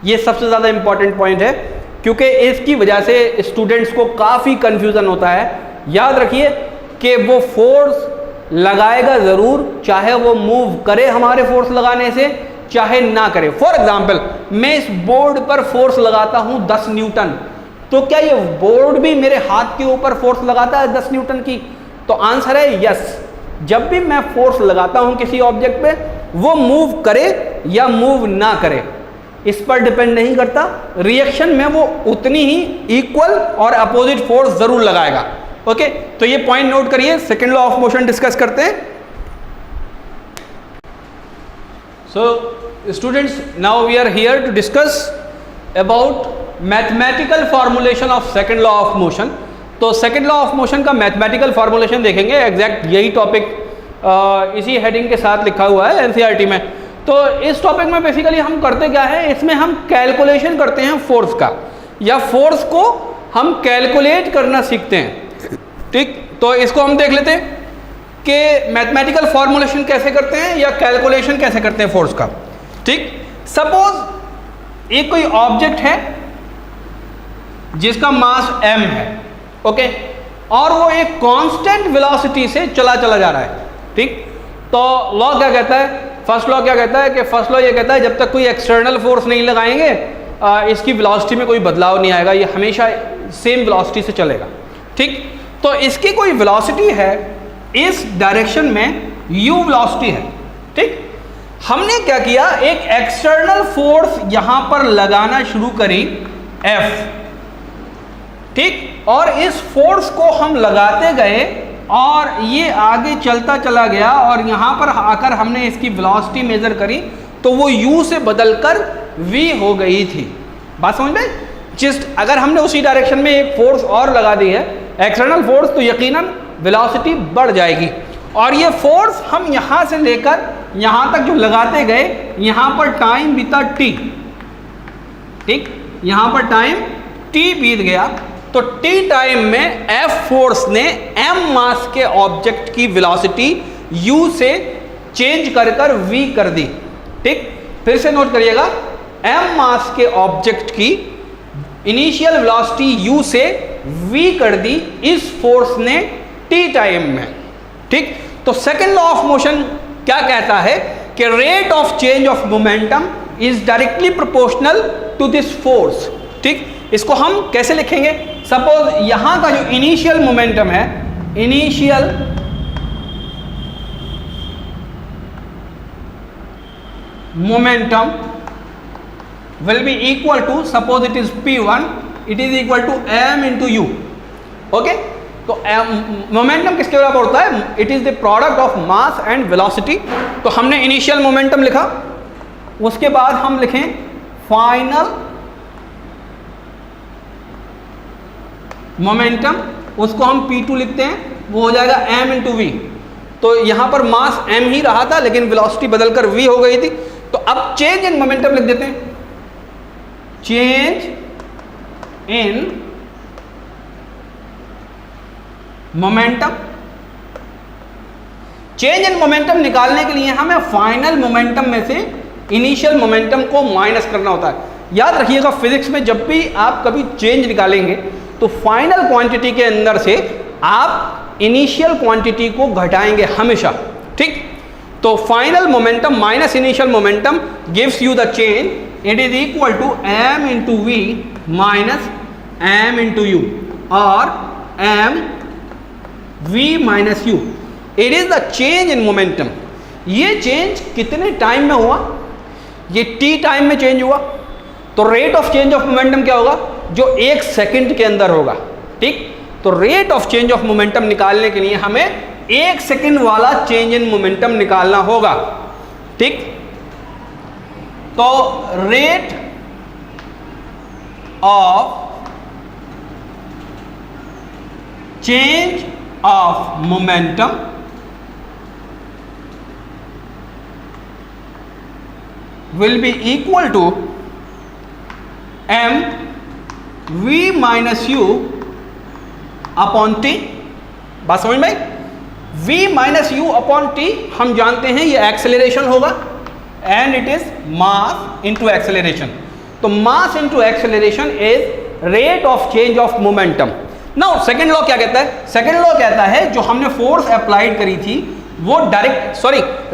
ये सबसे ज़्यादा इंपॉर्टेंट पॉइंट है, क्योंकि इसकी वजह से स्टूडेंट्स को काफ़ी कन्फ्यूज़न होता है। याद रखिए कि वो फोर्स लगाएगा ज़रूर, चाहे वो मूव करे हमारे फोर्स लगाने से चाहे ना करे। फॉर एग्जाम्पल, मैं इस बोर्ड पर फोर्स लगाता हूँ 10 न्यूटन, तो क्या ये बोर्ड भी मेरे हाथ के ऊपर फोर्स लगाता है 10 न्यूटन की? तो आंसर है यस। जब भी मैं फोर्स लगाता हूँ किसी ऑब्जेक्ट पे, वो मूव करे या मूव ना करे, इस पर डिपेंड नहीं करता, रिएक्शन में वो उतनी ही इक्वल और अपोजिट फोर्स जरूर लगाएगा। ओके, तो ये पॉइंट नोट करिए। Second law of motion discuss करते हैं। So students, now we are here to discuss about mathematical formulation of second law of motion. तो सेकेंड लॉ ऑफ मोशन का मैथमेटिकल फॉर्मुलेशन देखेंगे। एग्जैक्ट यही topic इसी heading के साथ लिखा हुआ है एनसीईआरटी में। तो इस टॉपिक में बेसिकली हम करते क्या है, इसमें हम कैलकुलेशन करते हैं फोर्स का, या फोर्स को हम कैलकुलेट करना सीखते हैं, ठीक? तो इसको हम देख लेते हैं कि मैथमेटिकल फॉर्मुलेशन कैसे करते हैं या कैलकुलेशन कैसे करते हैं फोर्स का, ठीक? सपोज एक कोई ऑब्जेक्ट है जिसका मास m है, ओके? और वो एक कांस्टेंट वेलोसिटी से चला जा रहा है। ठीक, तो लॉ क्या कहता है, फर्स्ट लॉ क्या कहता है कि फर्स्ट लॉ ये कहता है जब तक कोई एक्सटर्नल फोर्स नहीं लगाएंगे इसकी वेलोसिटी में कोई बदलाव नहीं आएगा, ये हमेशा सेम वेलोसिटी से चलेगा। ठीक, तो इसकी कोई वेलोसिटी है इस डायरेक्शन में u वेलोसिटी है। ठीक, हमने क्या किया, एक एक्सटर्नल फोर्स यहां पर लगाना शुरू करी F। ठीक, और इस फोर्स को हम लगाते गए और ये आगे चलता चला गया और यहाँ पर आकर हमने इसकी वेलोसिटी मेजर करी तो वो u से बदलकर v हो गई थी। बात समझ में? जस्ट अगर हमने उसी डायरेक्शन में एक फोर्स और लगा दी है एक्सटर्नल फोर्स तो यकीनन वेलोसिटी बढ़ जाएगी। और ये फोर्स हम यहाँ से लेकर यहाँ तक जो लगाते गए, यहाँ पर टाइम बीता t। ठीक, यहाँ पर टाइम t बीत गया तो t टाइम में F फोर्स ने m मास के ऑब्जेक्ट की वेलोसिटी u से चेंज कर v कर दी। ठीक, फिर से नोट करिएगा, m मास के ऑब्जेक्ट की इनिशियल वेलोसिटी u से v कर दी इस फोर्स ने t टाइम में। ठीक, तो सेकेंड लॉ ऑफ मोशन क्या कहता है कि rate of change of momentum is directly proportional to this force. ठीक, इसको हम कैसे लिखेंगे, सपोज यहां का जो इनिशियल मोमेंटम है, initial momentum will be equal to, suppose it is P1, it is equal to m into u। Okay, तो मोमेंटम किसके बराबर होता है, it is the product of mass and velocity. तो हमने इनिशियल मोमेंटम लिखा, उसके बाद हम लिखें फाइनल मोमेंटम, उसको हम P2 लिखते हैं, वो हो जाएगा m इंटू वी। तो यहां पर मास m ही रहा था लेकिन वेलोसिटी बदलकर v हो गई थी। तो अब चेंज इन मोमेंटम लिख देते हैं, change in momentum. Change in momentum निकालने के लिए हमें फाइनल मोमेंटम में से इनिशियल मोमेंटम को माइनस करना होता है। याद रखिएगा, फिजिक्स में जब भी आप कभी चेंज निकालेंगे तो फाइनल क्वांटिटी के अंदर से आप इनिशियल क्वांटिटी को घटाएंगे हमेशा। ठीक, तो final momentum minus initial momentum gives you the change, it is equal to m into V minus m into U और m v minus U. It is the change in momentum. ये change कितने time में हुआ, ये t time में change हुआ। तो rate of change of momentum क्या होगा, जो 1 सेकंड के अंदर होगा। ठीक, तो rate of change of momentum निकालने के लिए हमें 1 सेकंड वाला चेंज इन मोमेंटम निकालना होगा। ठीक, तो rate of change of momentum will be equal to m v minus u upon t। बात समझ में? v minus u upon t हम जानते हैं ये एक्सेलरेशन होगा and it is mass into acceleration. तो mass into acceleration is rate of change of momentum. Now second law क्या कहता है, सेकंड लॉ कहता है जो हमने फोर्स अप्लाइड करी थी वो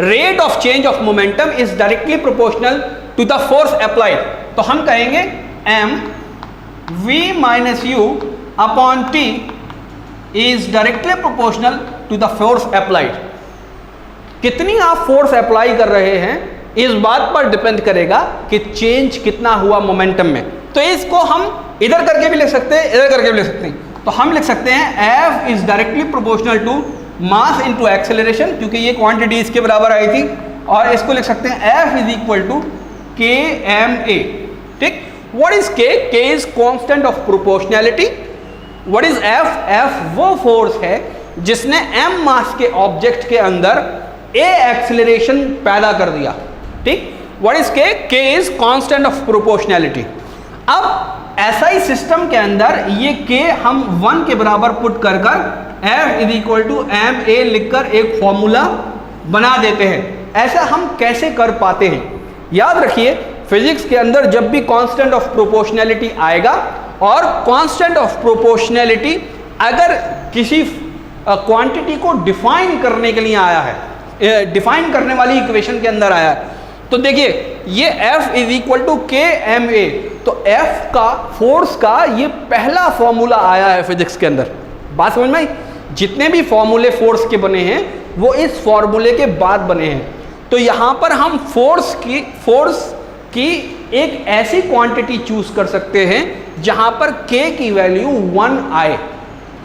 rate of change of momentum is directly proportional to the force applied. तो हम कहेंगे m v minus u upon t is directly proportional to the force applied. कितनी आप फोर्स अप्लाई कर रहे हैं इस बात पर डिपेंड करेगा कि चेंज कितना हुआ मोमेंटम में। तो इसको हम इधर करके भी लिख सकते हैं, इधर करके भी लिख सकते हैं। तो हम लिख सकते हैं f is directly proportional to mass into acceleration, क्योंकि ये क्वांटिटी इसके बराबर आई थी। और इसको लिख सकते हैं f इज इक्वल टू के एम ए। ठीक, what is k? k is constant of proportionality. What is f? f वो फोर्स है जिसने m मास के ऑब्जेक्ट के अंदर a एक्सेलरेशन पैदा कर दिया। ठीक, what is k? k is constant of proportionality. अब SI सिस्टम के अंदर ये k हम 1 के बराबर पुट कर f is equal to M A लिखकर एक फॉर्मूला बना देते हैं। ऐसा हम कैसे कर पाते हैं? याद रखिए, फिजिक्स के अंदर जब भी कांस्टेंट ऑफ प्रोपोर्शनैलिटी आएगा और कांस्टेंट ऑफ प्रोपोर्शनैलिटी अगर किसी क्वांटिटी को डिफाइन करने के लिए आया है, डिफाइन करने वाली इक्वेशन के अंदर आया है। तो देखिए ये F is equal to KMA, तो F का फोर्स का ये पहला फॉर्मूला आया है फिजिक्स के अंदर। बात समझ में आई? जितने भी फॉर्मूले फोर्स के बने हैं वो इस फॉर्मूले के बाद बने हैं। तो यहाँ पर हम फोर्स की एक ऐसी क्वांटिटी चूज कर सकते हैं जहां पर K की वैल्यू 1 आए।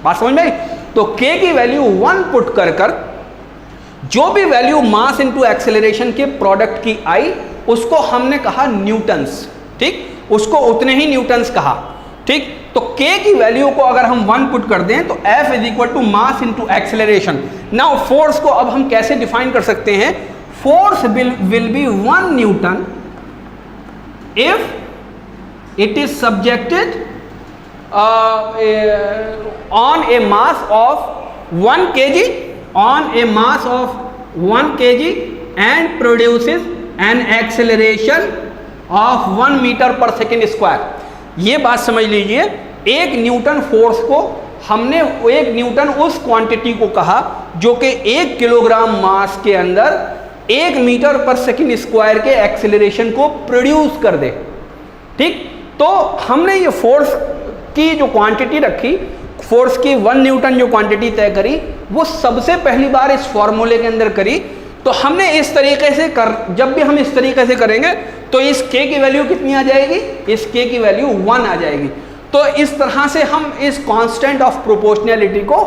बात समझ में आई? तो K की वैल्यू 1 पुट कर जो भी वैल्यू मास इनटू एक्सेलरेशन के प्रोडक्ट की आई उसको हमने कहा न्यूटन्स। ठीक, उसको उतने ही न्यूटन्स कहा। ठीक, तो K की वैल्यू को अगर हम 1 पुट कर दें तो F is equal to mass into acceleration. Now force को अब हम कैसे डिफाइन कर सकते हैं? Force will be 1 Newton if it is subjected on a mass of 1 kg and produces an acceleration of 1 metre per second square. ये बात समझ लीजिए, 1 न्यूटन फोर्स को हमने 1 न्यूटन उस क्वांटिटी को कहा जो कि 1 किलोग्राम मास के अंदर 1 मीटर पर सेकेंड स्क्वायर के एक्सेलरेशन को प्रोड्यूस कर दे। ठीक, तो हमने ये फोर्स की जो क्वांटिटी रखी, फोर्स की 1 न्यूटन जो क्वांटिटी तय करी, वो सबसे पहली बार इस फॉर्मूले के अंदर करी। तो हमने इस तरीके से जब भी हम इस तरीके से करेंगे तो इस K की वैल्यू कितनी आ जाएगी? इस K की वैल्यू 1 आ जाएगी। तो इस तरह से हम इस कांस्टेंट ऑफ प्रोपोर्शनैलिटी को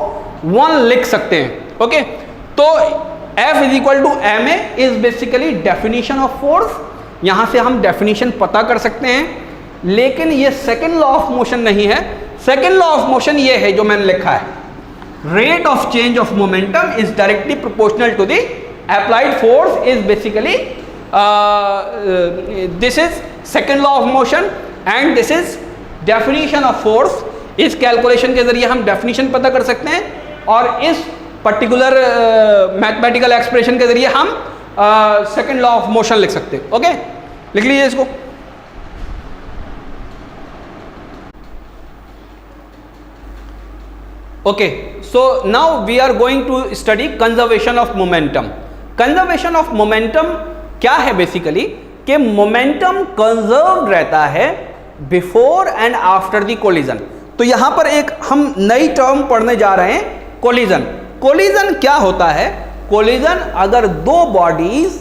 1 लिख सकते हैं। ओके, तो F is equal to ma is basically definition of force. यहां से हम डेफिनेशन पता कर सकते हैं, लेकिन ये सेकेंड लॉ ऑफ मोशन नहीं है। सेकेंड लॉ ऑफ मोशन ये है जो मैंने लिखा है, rate of change of momentum is directly proportional to the applied force is basically this is second law of motion and this is definition of force. इस calculation के जरिए हम डेफिनेशन पता कर सकते हैं और इस पर्टिकुलर मैथमेटिकल एक्सप्रेशन के जरिए हम सेकेंड लॉ ऑफ मोशन लिख सकते हैं। ओके, लिख लीजिए इसको। Okay, so now we are going to study conservation of momentum. Conservation of momentum क्या है? बेसिकली कि मोमेंटम कंजर्व रहता है before and after the collision. तो यहां पर एक हम नई टर्म पढ़ने जा रहे हैं, कोलिजन। कोलिजन क्या होता है? कोलिजन अगर 2 बॉडीज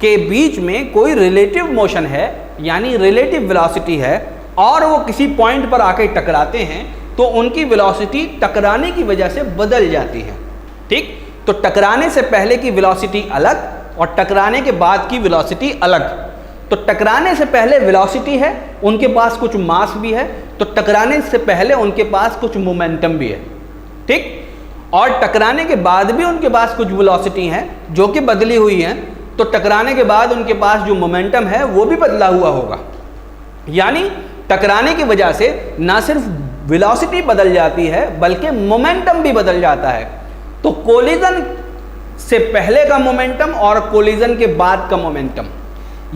के बीच में कोई रिलेटिव मोशन है, यानी रिलेटिव वेलोसिटी है, और वो किसी पॉइंट पर आके टकराते हैं तो उनकी वेलोसिटी टकराने की वजह से बदल जाती है। ठीक, तो टकराने से पहले की वेलोसिटी अलग और टकराने के बाद की वेलोसिटी अलग। तो टकराने से पहले वेलोसिटी है, उनके पास कुछ मास भी है, तो टकराने से पहले उनके पास कुछ मोमेंटम भी है। ठीक, और टकराने के बाद भी उनके पास कुछ वेलोसिटी है जो कि बदली हुई है, तो टकराने के बाद उनके पास जो मोमेंटम है वो भी बदला हुआ होगा। यानी टकराने की वजह से ना सिर्फ वेलोसिटी बदल जाती है बल्कि मोमेंटम भी बदल जाता है। तो कोलिजन से पहले का मोमेंटम और कोलिजन के बाद का मोमेंटम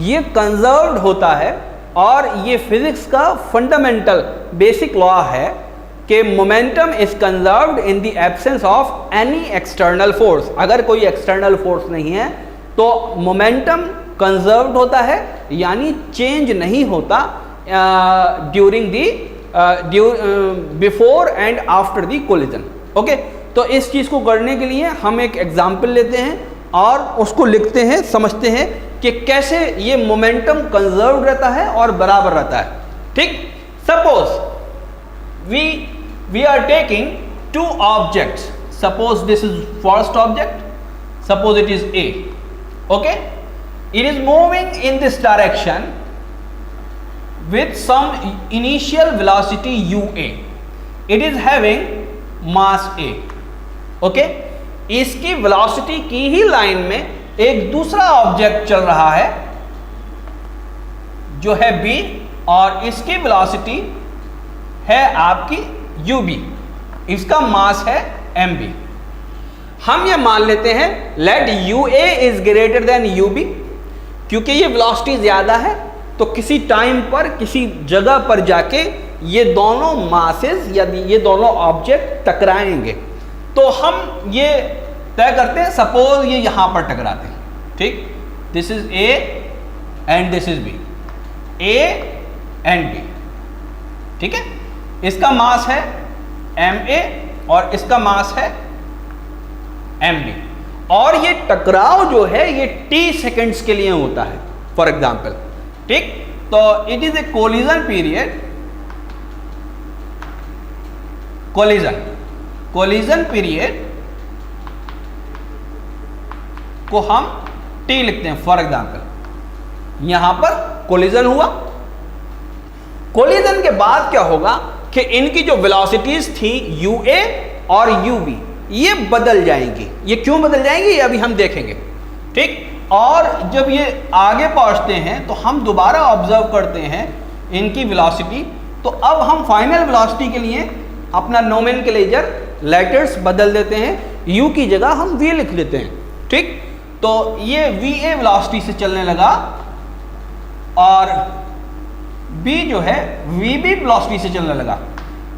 ये कंजर्व्ड होता है, और ये फिजिक्स का फंडामेंटल बेसिक लॉ है कि momentum is conserved in the absence of any external force. अगर कोई एक्सटर्नल फोर्स नहीं है तो मोमेंटम कंजर्व्ड होता है, यानी चेंज नहीं होता during the before and after the collision. Okay, तो इस चीज़ को करने के लिए हम एक एग्जाम्पल लेते हैं और उसको लिखते हैं, समझते हैं कि कैसे ये मोमेंटम कंजर्व रहता है और बराबर रहता है। ठीक, suppose we are taking 2 objects. Suppose this is first object, suppose it is A. Okay, it is moving in this direction with some initial velocity UA. It is having mass A. Okay, इसकी velocity की ही line में एक दूसरा object चल रहा है जो है B, और इसकी वेलोसिटी है आपकी UB, इसका मास है MB। हम ये मान लेते हैं let UA is greater than UB, क्योंकि ये वेलोसिटी ज्यादा है तो किसी टाइम पर किसी जगह पर जाके ये दोनों मासेस या ये दोनों ऑब्जेक्ट टकराएंगे, तो हम ये तय करते हैं सपोज ये यहां पर टकराते हैं, ठीक, this is A and this is B, A and B, ठीक है, इसका मास है ma और इसका मास है mb, और ये टकराव जो है ये t सेकेंड्स के लिए होता है फॉर एग्जाम्पल, ठीक। तो it is a collision period, collision period को हम t लिखते हैं फॉर एग्जाम्पल, यहां पर कोलिजन हुआ, कोलिजन के बाद क्या होगा कि इनकी जो वेलोसिटीज थी ua और ub ये बदल जाएंगी। ये क्यों बदल जाएंगी ये अभी हम देखेंगे, ठीक। और जब ये आगे पहुंचते हैं तो हम दोबारा ऑब्जर्व करते हैं इनकी वेलोसिटी, तो अब हम फाइनल वेलोसिटी के लिए अपना नोमेनक्लेचर लेटर्स बदल देते हैं, u की जगह हम v लिख लेते हैं, ठीक। तो ये va वेलोसिटी से चलने लगा और b जो है vb वेलोसिटी से चलने लगा।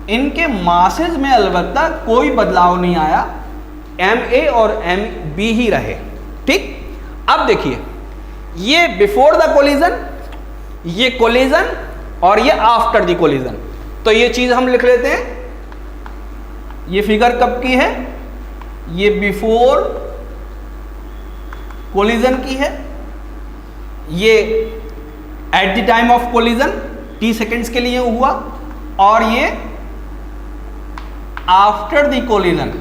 इनके मासेस में अलबत्ता कोई बदलाव नहीं आया, ma और mb ही रहे, ठीक। अब देखिए ये बिफोर द कोलिजन, ये कोलिजन और ये आफ्टर द कोलिजन, तो ये चीज हम लिख लेते हैं। ये फिगर कब की है, ये बिफोर कोलिजन की है, ये at the time of collision t seconds के लिए हुआ, और ये आफ्टर द कोलिजन।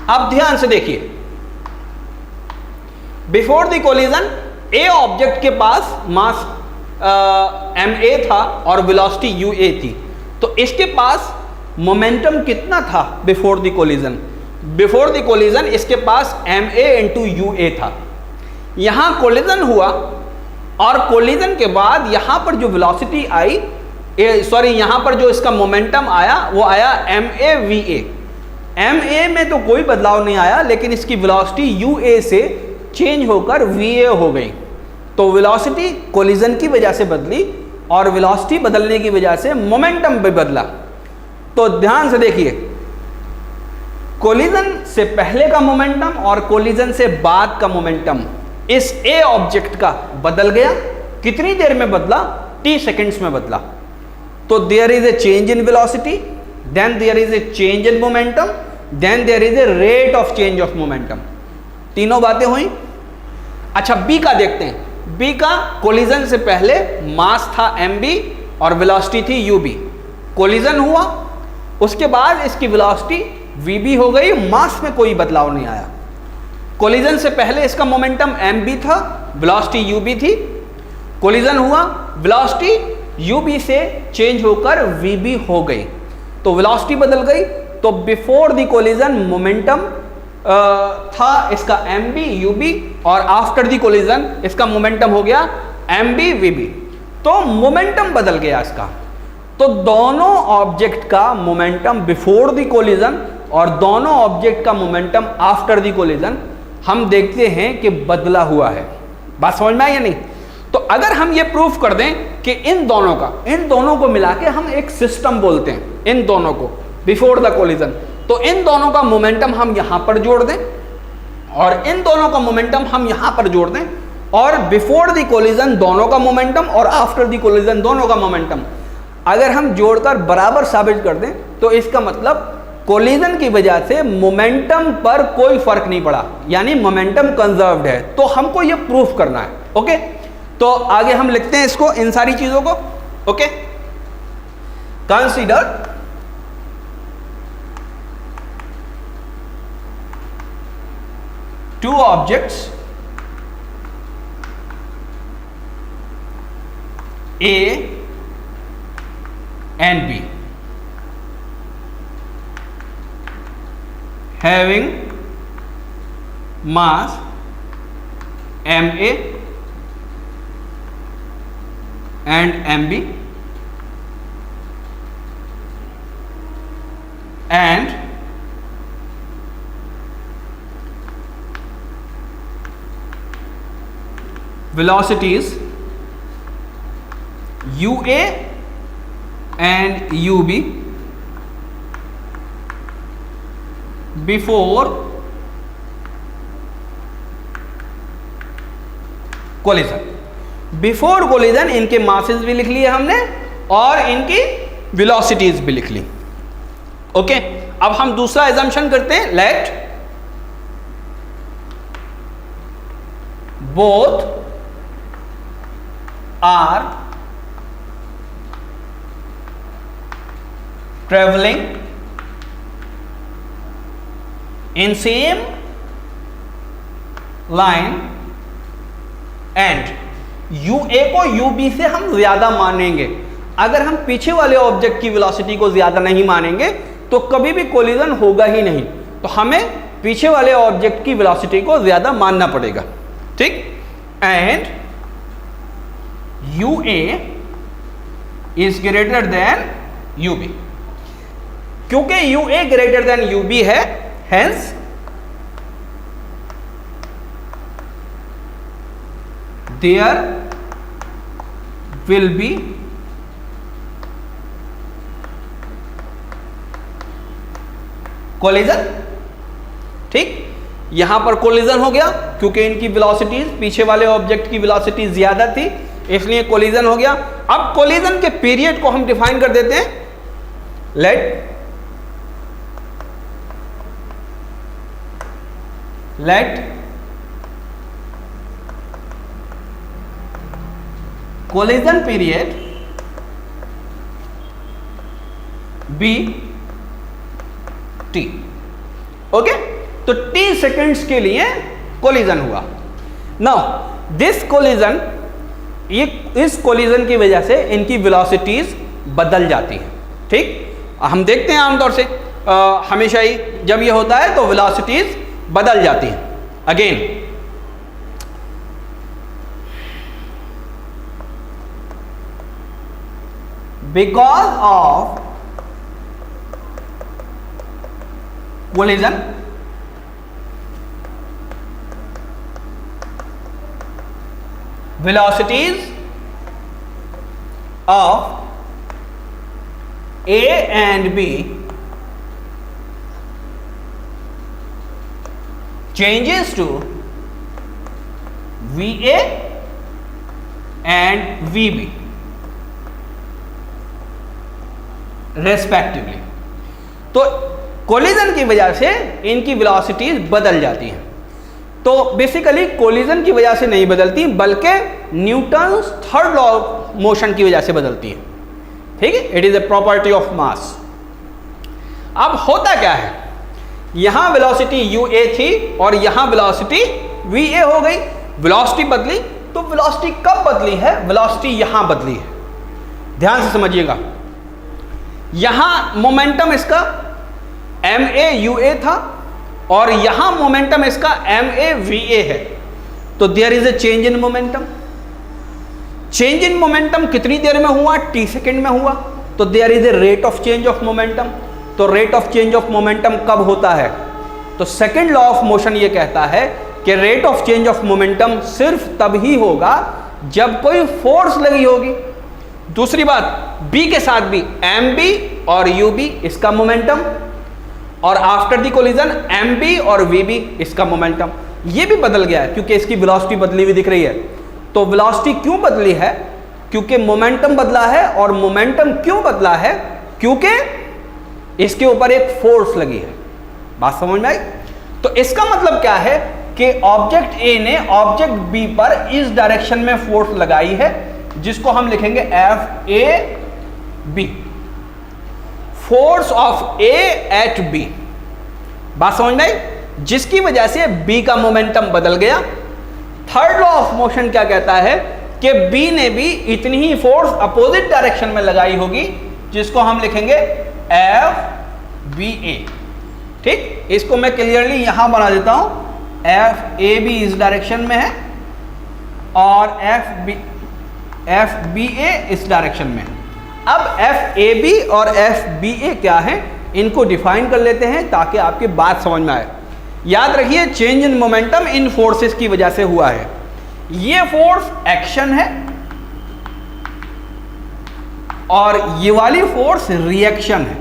अब ध्यान से देखिए, before the collision A object के पास मास ma था और वेलोसिटी ua थी, तो इसके पास मोमेंटम कितना था before the collision, before the collision इसके पास ma इंटू ua था। यहां कोलिजन हुआ और कोलिजन के बाद यहां पर जो वेलोसिटी आई, सॉरी यहां पर जो इसका मोमेंटम आया वो आया ma va, ma में तो कोई बदलाव नहीं आया, लेकिन इसकी वेलोसिटी ua से चेंज होकर va हो गई। तो वेलोसिटी कोलिजन की वजह से बदली और वेलोसिटी बदलने की वजह से मोमेंटम भी बदला। तो ध्यान से देखिए, कोलिजन से पहले का मोमेंटम और कोलिजन से बाद का मोमेंटम इस ए ऑब्जेक्ट का बदल गया। कितनी देर में बदला, t सेकेंड्स में बदला। तो there is a change in velocity, then there is a change in momentum, then there is a rate of change of momentum. तीनों बातें हुई। अच्छा बी का देखते हैं। बी का कोलिजन से पहले मास था mb और वेलोसिटी थी ub, कोलिजन हुआ उसके बाद इसकी वेलोसिटी vb हो गई, मास में कोई बदलाव नहीं आया। कोलिजन से पहले इसका मोमेंटम mb था, वेलोसिटी ub थी, कोलिजन हुआ, वेलोसिटी ub से चेंज होकर vb हो गई, तो वेलोसिटी बदल गई। तो बिफोर द कोलिजन मोमेंटम था इसका mb ub और आफ्टर द कोलिजन इसका मोमेंटम हो गया mb vb, तो मोमेंटम बदल गया इसका। तो दोनों ऑब्जेक्ट का मोमेंटम बिफोर द कोलिजन और दोनों ऑब्जेक्ट का मोमेंटम आफ्टर द कोलिजन हम देखते हैं कि बदला हुआ है। बात समझ में आई या नहीं? तो अगर हम ये प्रूफ कर दें कि इन दोनों को मिला के हम एक सिस्टम बोलते हैं, इन दोनों को बिफोर द कोलिजन, तो इन दोनों का मोमेंटम हम यहां पर जोड़ दें और इन दोनों का मोमेंटम हम यहां पर जोड़ दें, और बिफोर द कोलिजन दोनों का मोमेंटम और आफ्टर द कोलिजन दोनों का मोमेंटम अगर हम जोड़कर बराबर साबित कर दें, तो इसका मतलब कोलिजन की वजह से मोमेंटम पर कोई फर्क नहीं पड़ा, यानी मोमेंटम कंजर्व्ड है। तो हमको यह प्रूफ करना है। ओके, तो आगे हम लिखते हैं इसको, इन सारी चीजों को। Okay, consider two objects A and B having mass ma and mb and velocities UA and UB before collision. Before collision इनके मासेस भी लिख लिए हमने और इनकी वेलोसिटीज भी लिख ली। ओके, अब हम दूसरा एजम्पशन करते हैं, let both are travelling in same line and UA को UB से हम ज्यादा मानेंगे। अगर हम पीछे वाले ऑब्जेक्ट की वेलोसिटी को ज्यादा नहीं मानेंगे तो कभी भी कोलिजन होगा ही नहीं, तो हमें पीछे वाले ऑब्जेक्ट की वेलोसिटी को ज्यादा मानना पड़ेगा। ठीक, and UA is greater than UB। क्योंकि UA ग्रेटर देन UB है, hence there will be collision. ठीक, यहां पर कोलिजन हो गया क्योंकि इनकी वेलोसिटीज, पीछे वाले ऑब्जेक्ट की वेलोसिटी ज्यादा थी, इसलिए कोलिजन हो गया। अब कोलिजन के पीरियड को हम डिफाइन कर देते हैं, let collision period be t। Okay, तो t सेकेंड्स के लिए कोलिजन हुआ। नाउ दिस कोलिजन, ये इस कोलिजन की वजह से इनकी वेलोसिटीज बदल जाती हैं। ठीक, हम देखते हैं आमतौर से हमेशा ही जब ये होता है तो वेलोसिटीज बदल जाती हैं। Again because of collision velocities of A and B changes to VA and VB respectively. तो कोलिजन की वजह से इनकी वेलोसिटीज बदल जाती हैं। तो बेसिकली कोलिजन की वजह से नहीं बदलती बल्कि Newton's third law of motion की वजह से बदलती है। ठीक है, it is a property of mass. अब होता क्या है, यहां वेलोसिटी UA थी और यहां वेलोसिटी VA हो गई, वेलोसिटी बदली। तो वेलोसिटी कब बदली है? वेलोसिटी यहां बदली है, ध्यान से समझिएगा। यहां मोमेंटम इसका MA/UA था और यहां मोमेंटम इसका MA/VA है, तो there is a change in momentum. Change in momentum कितनी देर में हुआ? t सेकेंड में हुआ, तो there is a rate of change of momentum. तो rate of change of momentum कब होता है? तो सेकेंड लॉ ऑफ मोशन ये कहता है कि rate of change of momentum सिर्फ तब ही होगा जब कोई फोर्स लगी होगी। दूसरी बात, B के साथ भी MB और UB इसका मोमेंटम, और आफ्टर द कोलिजन MB और VB इसका मोमेंटम। ये भी बदल गया है क्योंकि इसकी वेलोसिटी बदली हुई दिख रही है। तो वेलोसिटी क्यों बदली है? क्योंकि मोमेंटम बदला है, और मोमेंटम क्यों बदला है? क्योंकि इसके ऊपर एक फोर्स लगी है। बात समझ में आई? तो इसका मतलब क्या है कि ऑब्जेक्ट A ने ऑब्जेक्ट B पर इस डायरेक्शन में फोर्स लगाई है, जिसको हम लिखेंगे FAB, force of A at B। बात समझ में आई? जिसकी वजह से B का मोमेंटम बदल गया। थर्ड लॉ ऑफ मोशन क्या कहता है कि B ने भी इतनी ही फोर्स अपोजिट डायरेक्शन में लगाई होगी, जिसको हम लिखेंगे FBA। ठीक, इसको मैं क्लियरली यहां बना देता हूं, FAB इस डायरेक्शन में है और FBA इस डायरेक्शन में है। अब FAB और FBA क्या है, इनको डिफाइन कर लेते हैं ताकि आपकी बात समझ में आए। याद रखिए, change in momentum in forces की वजह से हुआ है। ये फोर्स एक्शन है और ये वाली फोर्स रिएक्शन है,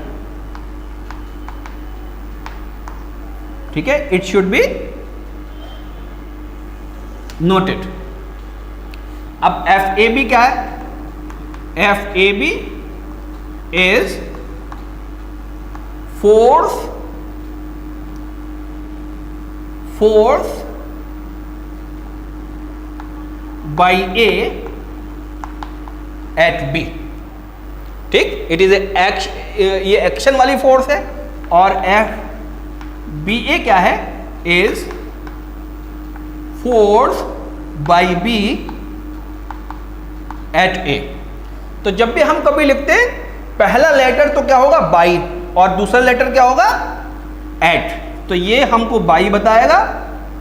ठीक है, इट शुड बी नोटेड। अब एफ ए बी क्या है? F A B is force by A at B, ठीक, इट इज ये एक्शन वाली फोर्स है, और एफ बी ए क्या है? Is force by B at A. तो जब भी हम कभी लिखते हैं पहला लेटर तो क्या होगा? बाई, और दूसरा लेटर क्या होगा? एट। तो ये हमको बाई बताएगा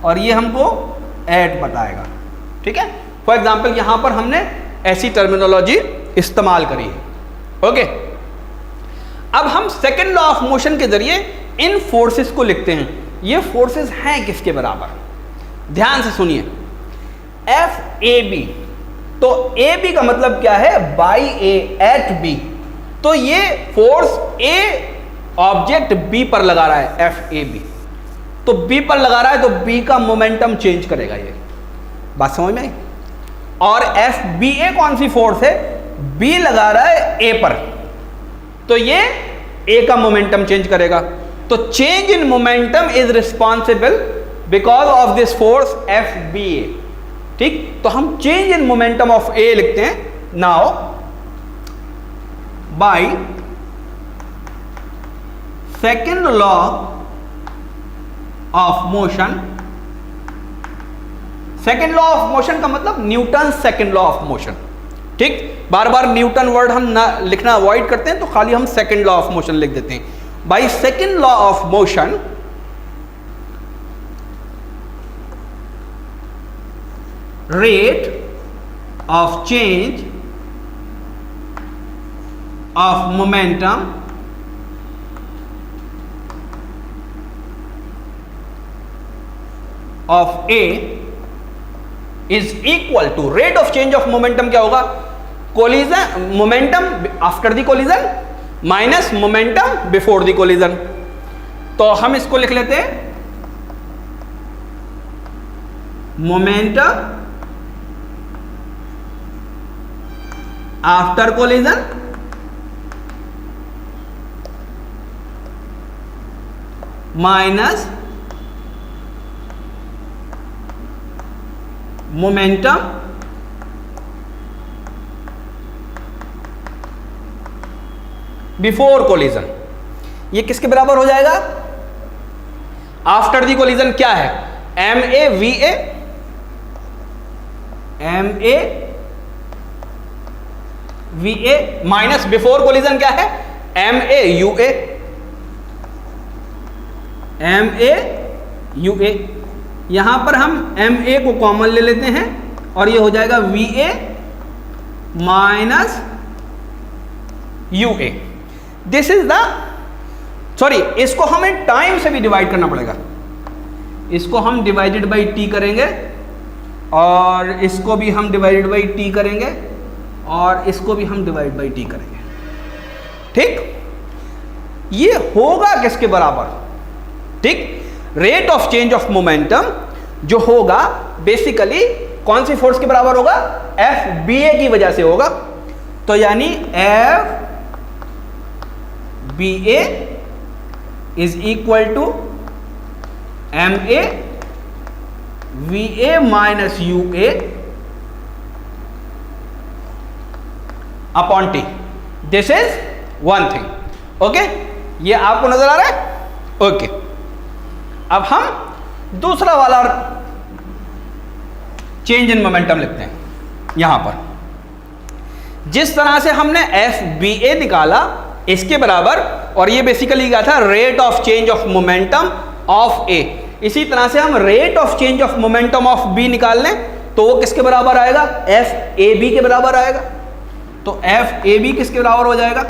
और ये हमको एट बताएगा, ठीक है। फॉर एग्जाम्पल यहां पर हमने ऐसी टर्मिनोलॉजी इस्तेमाल करी है, ओके। अब हम सेकेंड लॉ ऑफ मोशन के जरिए इन फोर्सेस को लिखते हैं। ये फोर्सेस हैं किसके बराबर? ध्यान से सुनिए, एफ ए बी, तो ए बी का मतलब क्या है? By A at B. तो ये फोर्स ए ऑब्जेक्ट बी पर लगा रहा है, एफ ए बी, तो बी पर लगा रहा है, तो बी का मोमेंटम चेंज करेगा, ये बात समझ में आई? और एफ बी ए कौन सी फोर्स है? बी लगा रहा है ए पर, तो ये ए का मोमेंटम चेंज करेगा। तो change in momentum is responsible because of this force F B A, ठीक। तो हम change in momentum of A लिखते हैं now by second law of motion. Second law of motion का मतलब Newton second law of motion, ठीक। बार बार Newton word हम ना लिखना अवॉइड करते हैं, तो खाली हम सेकेंड लॉ ऑफ मोशन लिख देते हैं। By second law of motion rate of change of momentum of A is equal to rate of change of momentum. क्या होगा? Collision momentum after the collision minus momentum before the collision. तो हम इसको लिख लेते हैं momentum after collision minus momentum before collision. ये किसके बराबर हो जाएगा? आफ्टर दी कोलिजन क्या है? M A V A, M A V A minus before collision क्या है? M A U A, M A U A. यहां पर हम एम ए को कॉमन ले लेते हैं और ये हो जाएगा we A minus U A. This is the sorry, इसको हमें टाइम से भी डिवाइड करना पड़ेगा। इसको हम डिवाइडेड बाई टी करेंगे और इसको भी हम डिवाइडेड बाई टी करेंगे और इसको भी हम डिवाइड बाई टी करेंगे, ठीक। ये होगा किसके बराबर? ठीक, rate of change of momentum जो होगा बेसिकली कौन सी फोर्स के बराबर होगा? एफ बी ए की वजह से होगा। तो यानी F B A is equal to M A V A minus U A upon T. This is one thing, okay. ये आपको नजर आ रहा है? ओके। अब हम दूसरा वाला चेंज इन मोमेंटम लिखते हैं। यहां पर जिस तरह से हमने एफ बी ए निकाला इसके बराबर, और ये बेसिकली क्या था? Rate of change of momentum of A. इसी तरह से हम rate of change of momentum of B निकाल लें तो वो किसके बराबर आएगा? एफ ए बी के बराबर आएगा। तो एफ ए बी किसके बराबर हो जाएगा?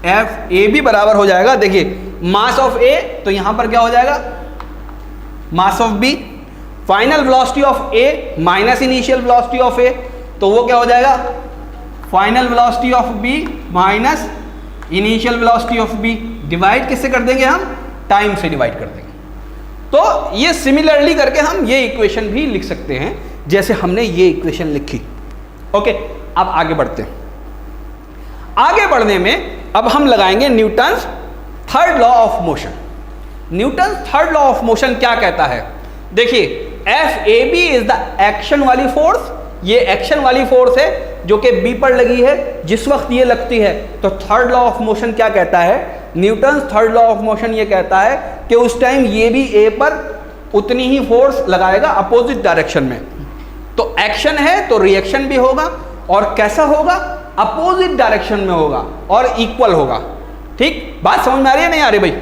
एफ ए बी बराबर हो जाएगा, देखिए मास ऑफ ए, तो यहां पर क्या हो जाएगा? Mass of B, final velocity of A minus initial velocity of A, तो वो क्या हो जाएगा? Final velocity of B minus initial velocity of B, divide किससे कर देंगे हम, टाइम से डिवाइड कर देंगे। तो ये सिमिलरली करके हम ये इक्वेशन भी लिख सकते हैं जैसे हमने ये इक्वेशन लिखी। ओके, अब आगे बढ़ते हैं। आगे बढ़ने में अब हम लगाएंगे Newton's third law of motion. Newton's third law of motion क्या कहता है, देखिए F A B is the action वाली फोर्स, ये एक्शन वाली फोर्स है जो कि बी पर लगी है जिस वक्त ये लगती है। तो थर्ड लॉ ऑफ मोशन क्या कहता है, Newton's third law of motion ये कहता है कि उस टाइम ये भी ए पर उतनी ही फोर्स लगाएगा अपोजिट डायरेक्शन में। तो एक्शन है तो रिएक्शन भी होगा, और कैसा होगा, अपोजिट डायरेक्शन में होगा और इक्वल होगा। ठीक, बात समझ में आ रही है नहीं आ रही भाई?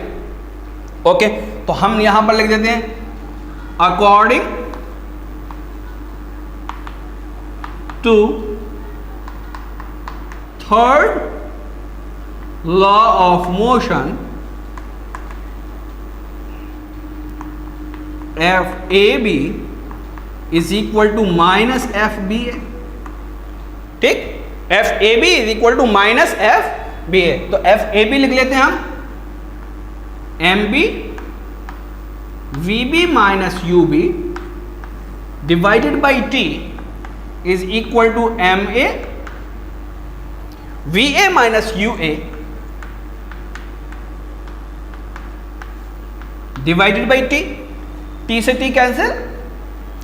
ओके, तो हम यहां पर लिख देते हैं according to third law of motion F A B is equal to minus F B A. ठीक, F A B is equal to minus F B A. तो एफ ए बी लिख लेते हैं हम M B V B minus U B divided by T is equal to M A V A minus U A divided by T, T से T cancel.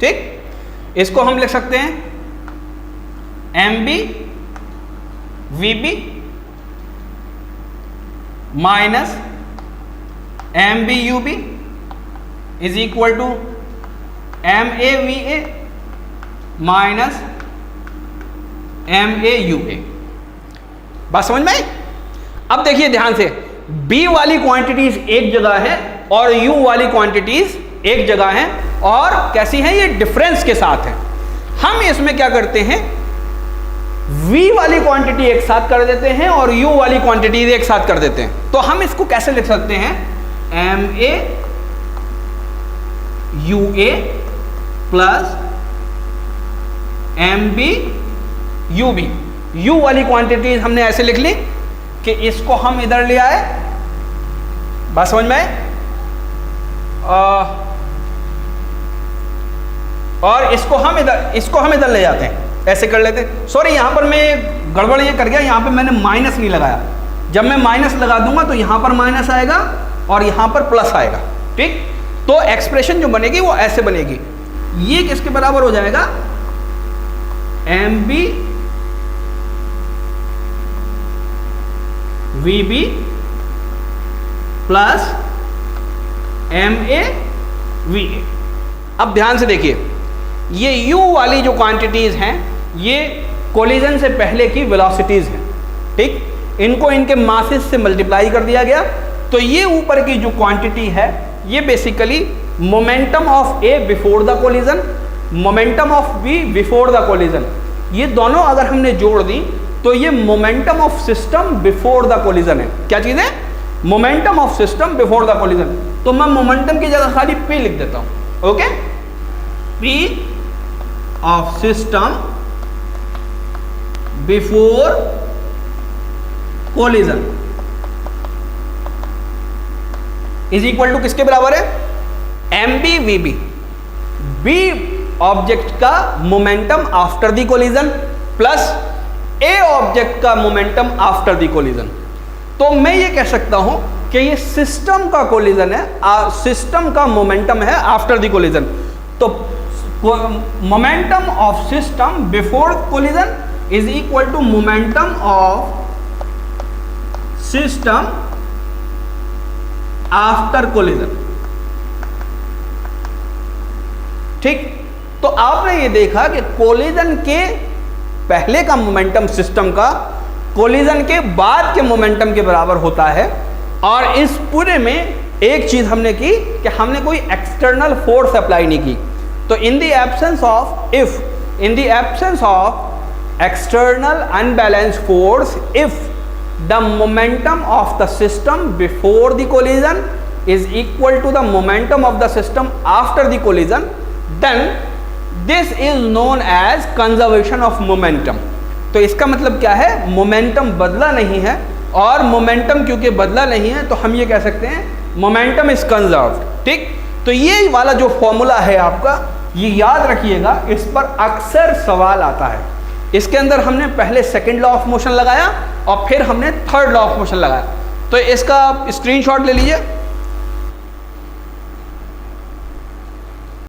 ठीक, इसको हम लिख सकते हैं M B V B minus M B U B is equal to M A V A minus M A U A. बात समझ में आई? अब देखिए ध्यान से, B वाली क्वांटिटीज एक जगह है और U वाली क्वांटिटीज एक जगह है, और कैसी है, ये डिफरेंस के साथ है। हम इसमें क्या करते हैं, V वाली क्वांटिटी एक साथ कर देते हैं और U वाली क्वांटिटी एक साथ कर देते हैं। तो हम इसको कैसे लिख सकते हैं, M A U A plus M B U B. U वाली क्वांटिटीज हमने ऐसे लिख ली कि इसको हम इधर ले आए, बात समझ में आए, और इसको हम इधर ले जाते हैं, ऐसे कर लेते हैं। सॉरी, यहां पर मैं गड़बड़ ये कर गया, यहां पे मैंने माइनस नहीं लगाया। जब मैं माइनस लगा दूंगा तो यहां पर माइनस आएगा और यहां पर प्लस आएगा। ठीक, तो एक्सप्रेशन जो बनेगी वो ऐसे बनेगी, ये किसके बराबर हो जाएगा, M B V B plus M A V A. अब ध्यान से देखिए, ये U वाली जो क्वांटिटीज हैं ये कोलिजन से पहले की वेलोसिटीज हैं। ठीक, इनको इनके मासेस से मल्टीप्लाई कर दिया गया, तो ये ऊपर की जो क्वांटिटी है ये basically momentum of A before the collision, momentum of B before the collision, ये दोनों अगर हमने जोड़ दी तो ये momentum of system before the collision है। क्या चीज़ है, momentum of system before the collision. तो मैं मोमेंटम की जगह खाली P लिख देता हूं। Okay, P of system before collision is equal to किसके बराबर है, M B V B. B object का momentum after the collision plus A object का मोमेंटम आफ्टर द कोलिजन। तो मैं ये कह सकता हूं कि ये सिस्टम का कोलिजन है, सिस्टम का मोमेंटम है आफ्टर द कोलिजन। तो momentum of system before collision is equal to momentum of system after collision. ठीक, तो आपने ये देखा कि कोलिजन के पहले का मोमेंटम सिस्टम का कोलिजन के बाद के मोमेंटम के बराबर होता है। और इस पूरे में एक चीज हमने की कि हमने कोई एक्सटर्नल फोर्स अप्लाई नहीं की। तो in the absence of external unbalanced force, if the momentum of the system before the collision is equal to the momentum of the system after the collision, then this is known as conservation of momentum. तो तो इसका मतलब क्या है, momentum बदला नहीं है, और मोमेंटम क्योंकि बदला नहीं है तो हम ये कह सकते हैं मोमेंटम इज कंजर्व्ड। ठीक, तो ये वाला जो फॉर्मूला है आपका, ये याद रखिएगा, इस पर अक्सर सवाल आता है। इसके अंदर हमने पहले सेकंड लॉ ऑफ मोशन लगाया और फिर हमने थर्ड लॉ ऑफ मोशन लगाया। तो इसका आप स्क्रीनशॉट ले लीजिए।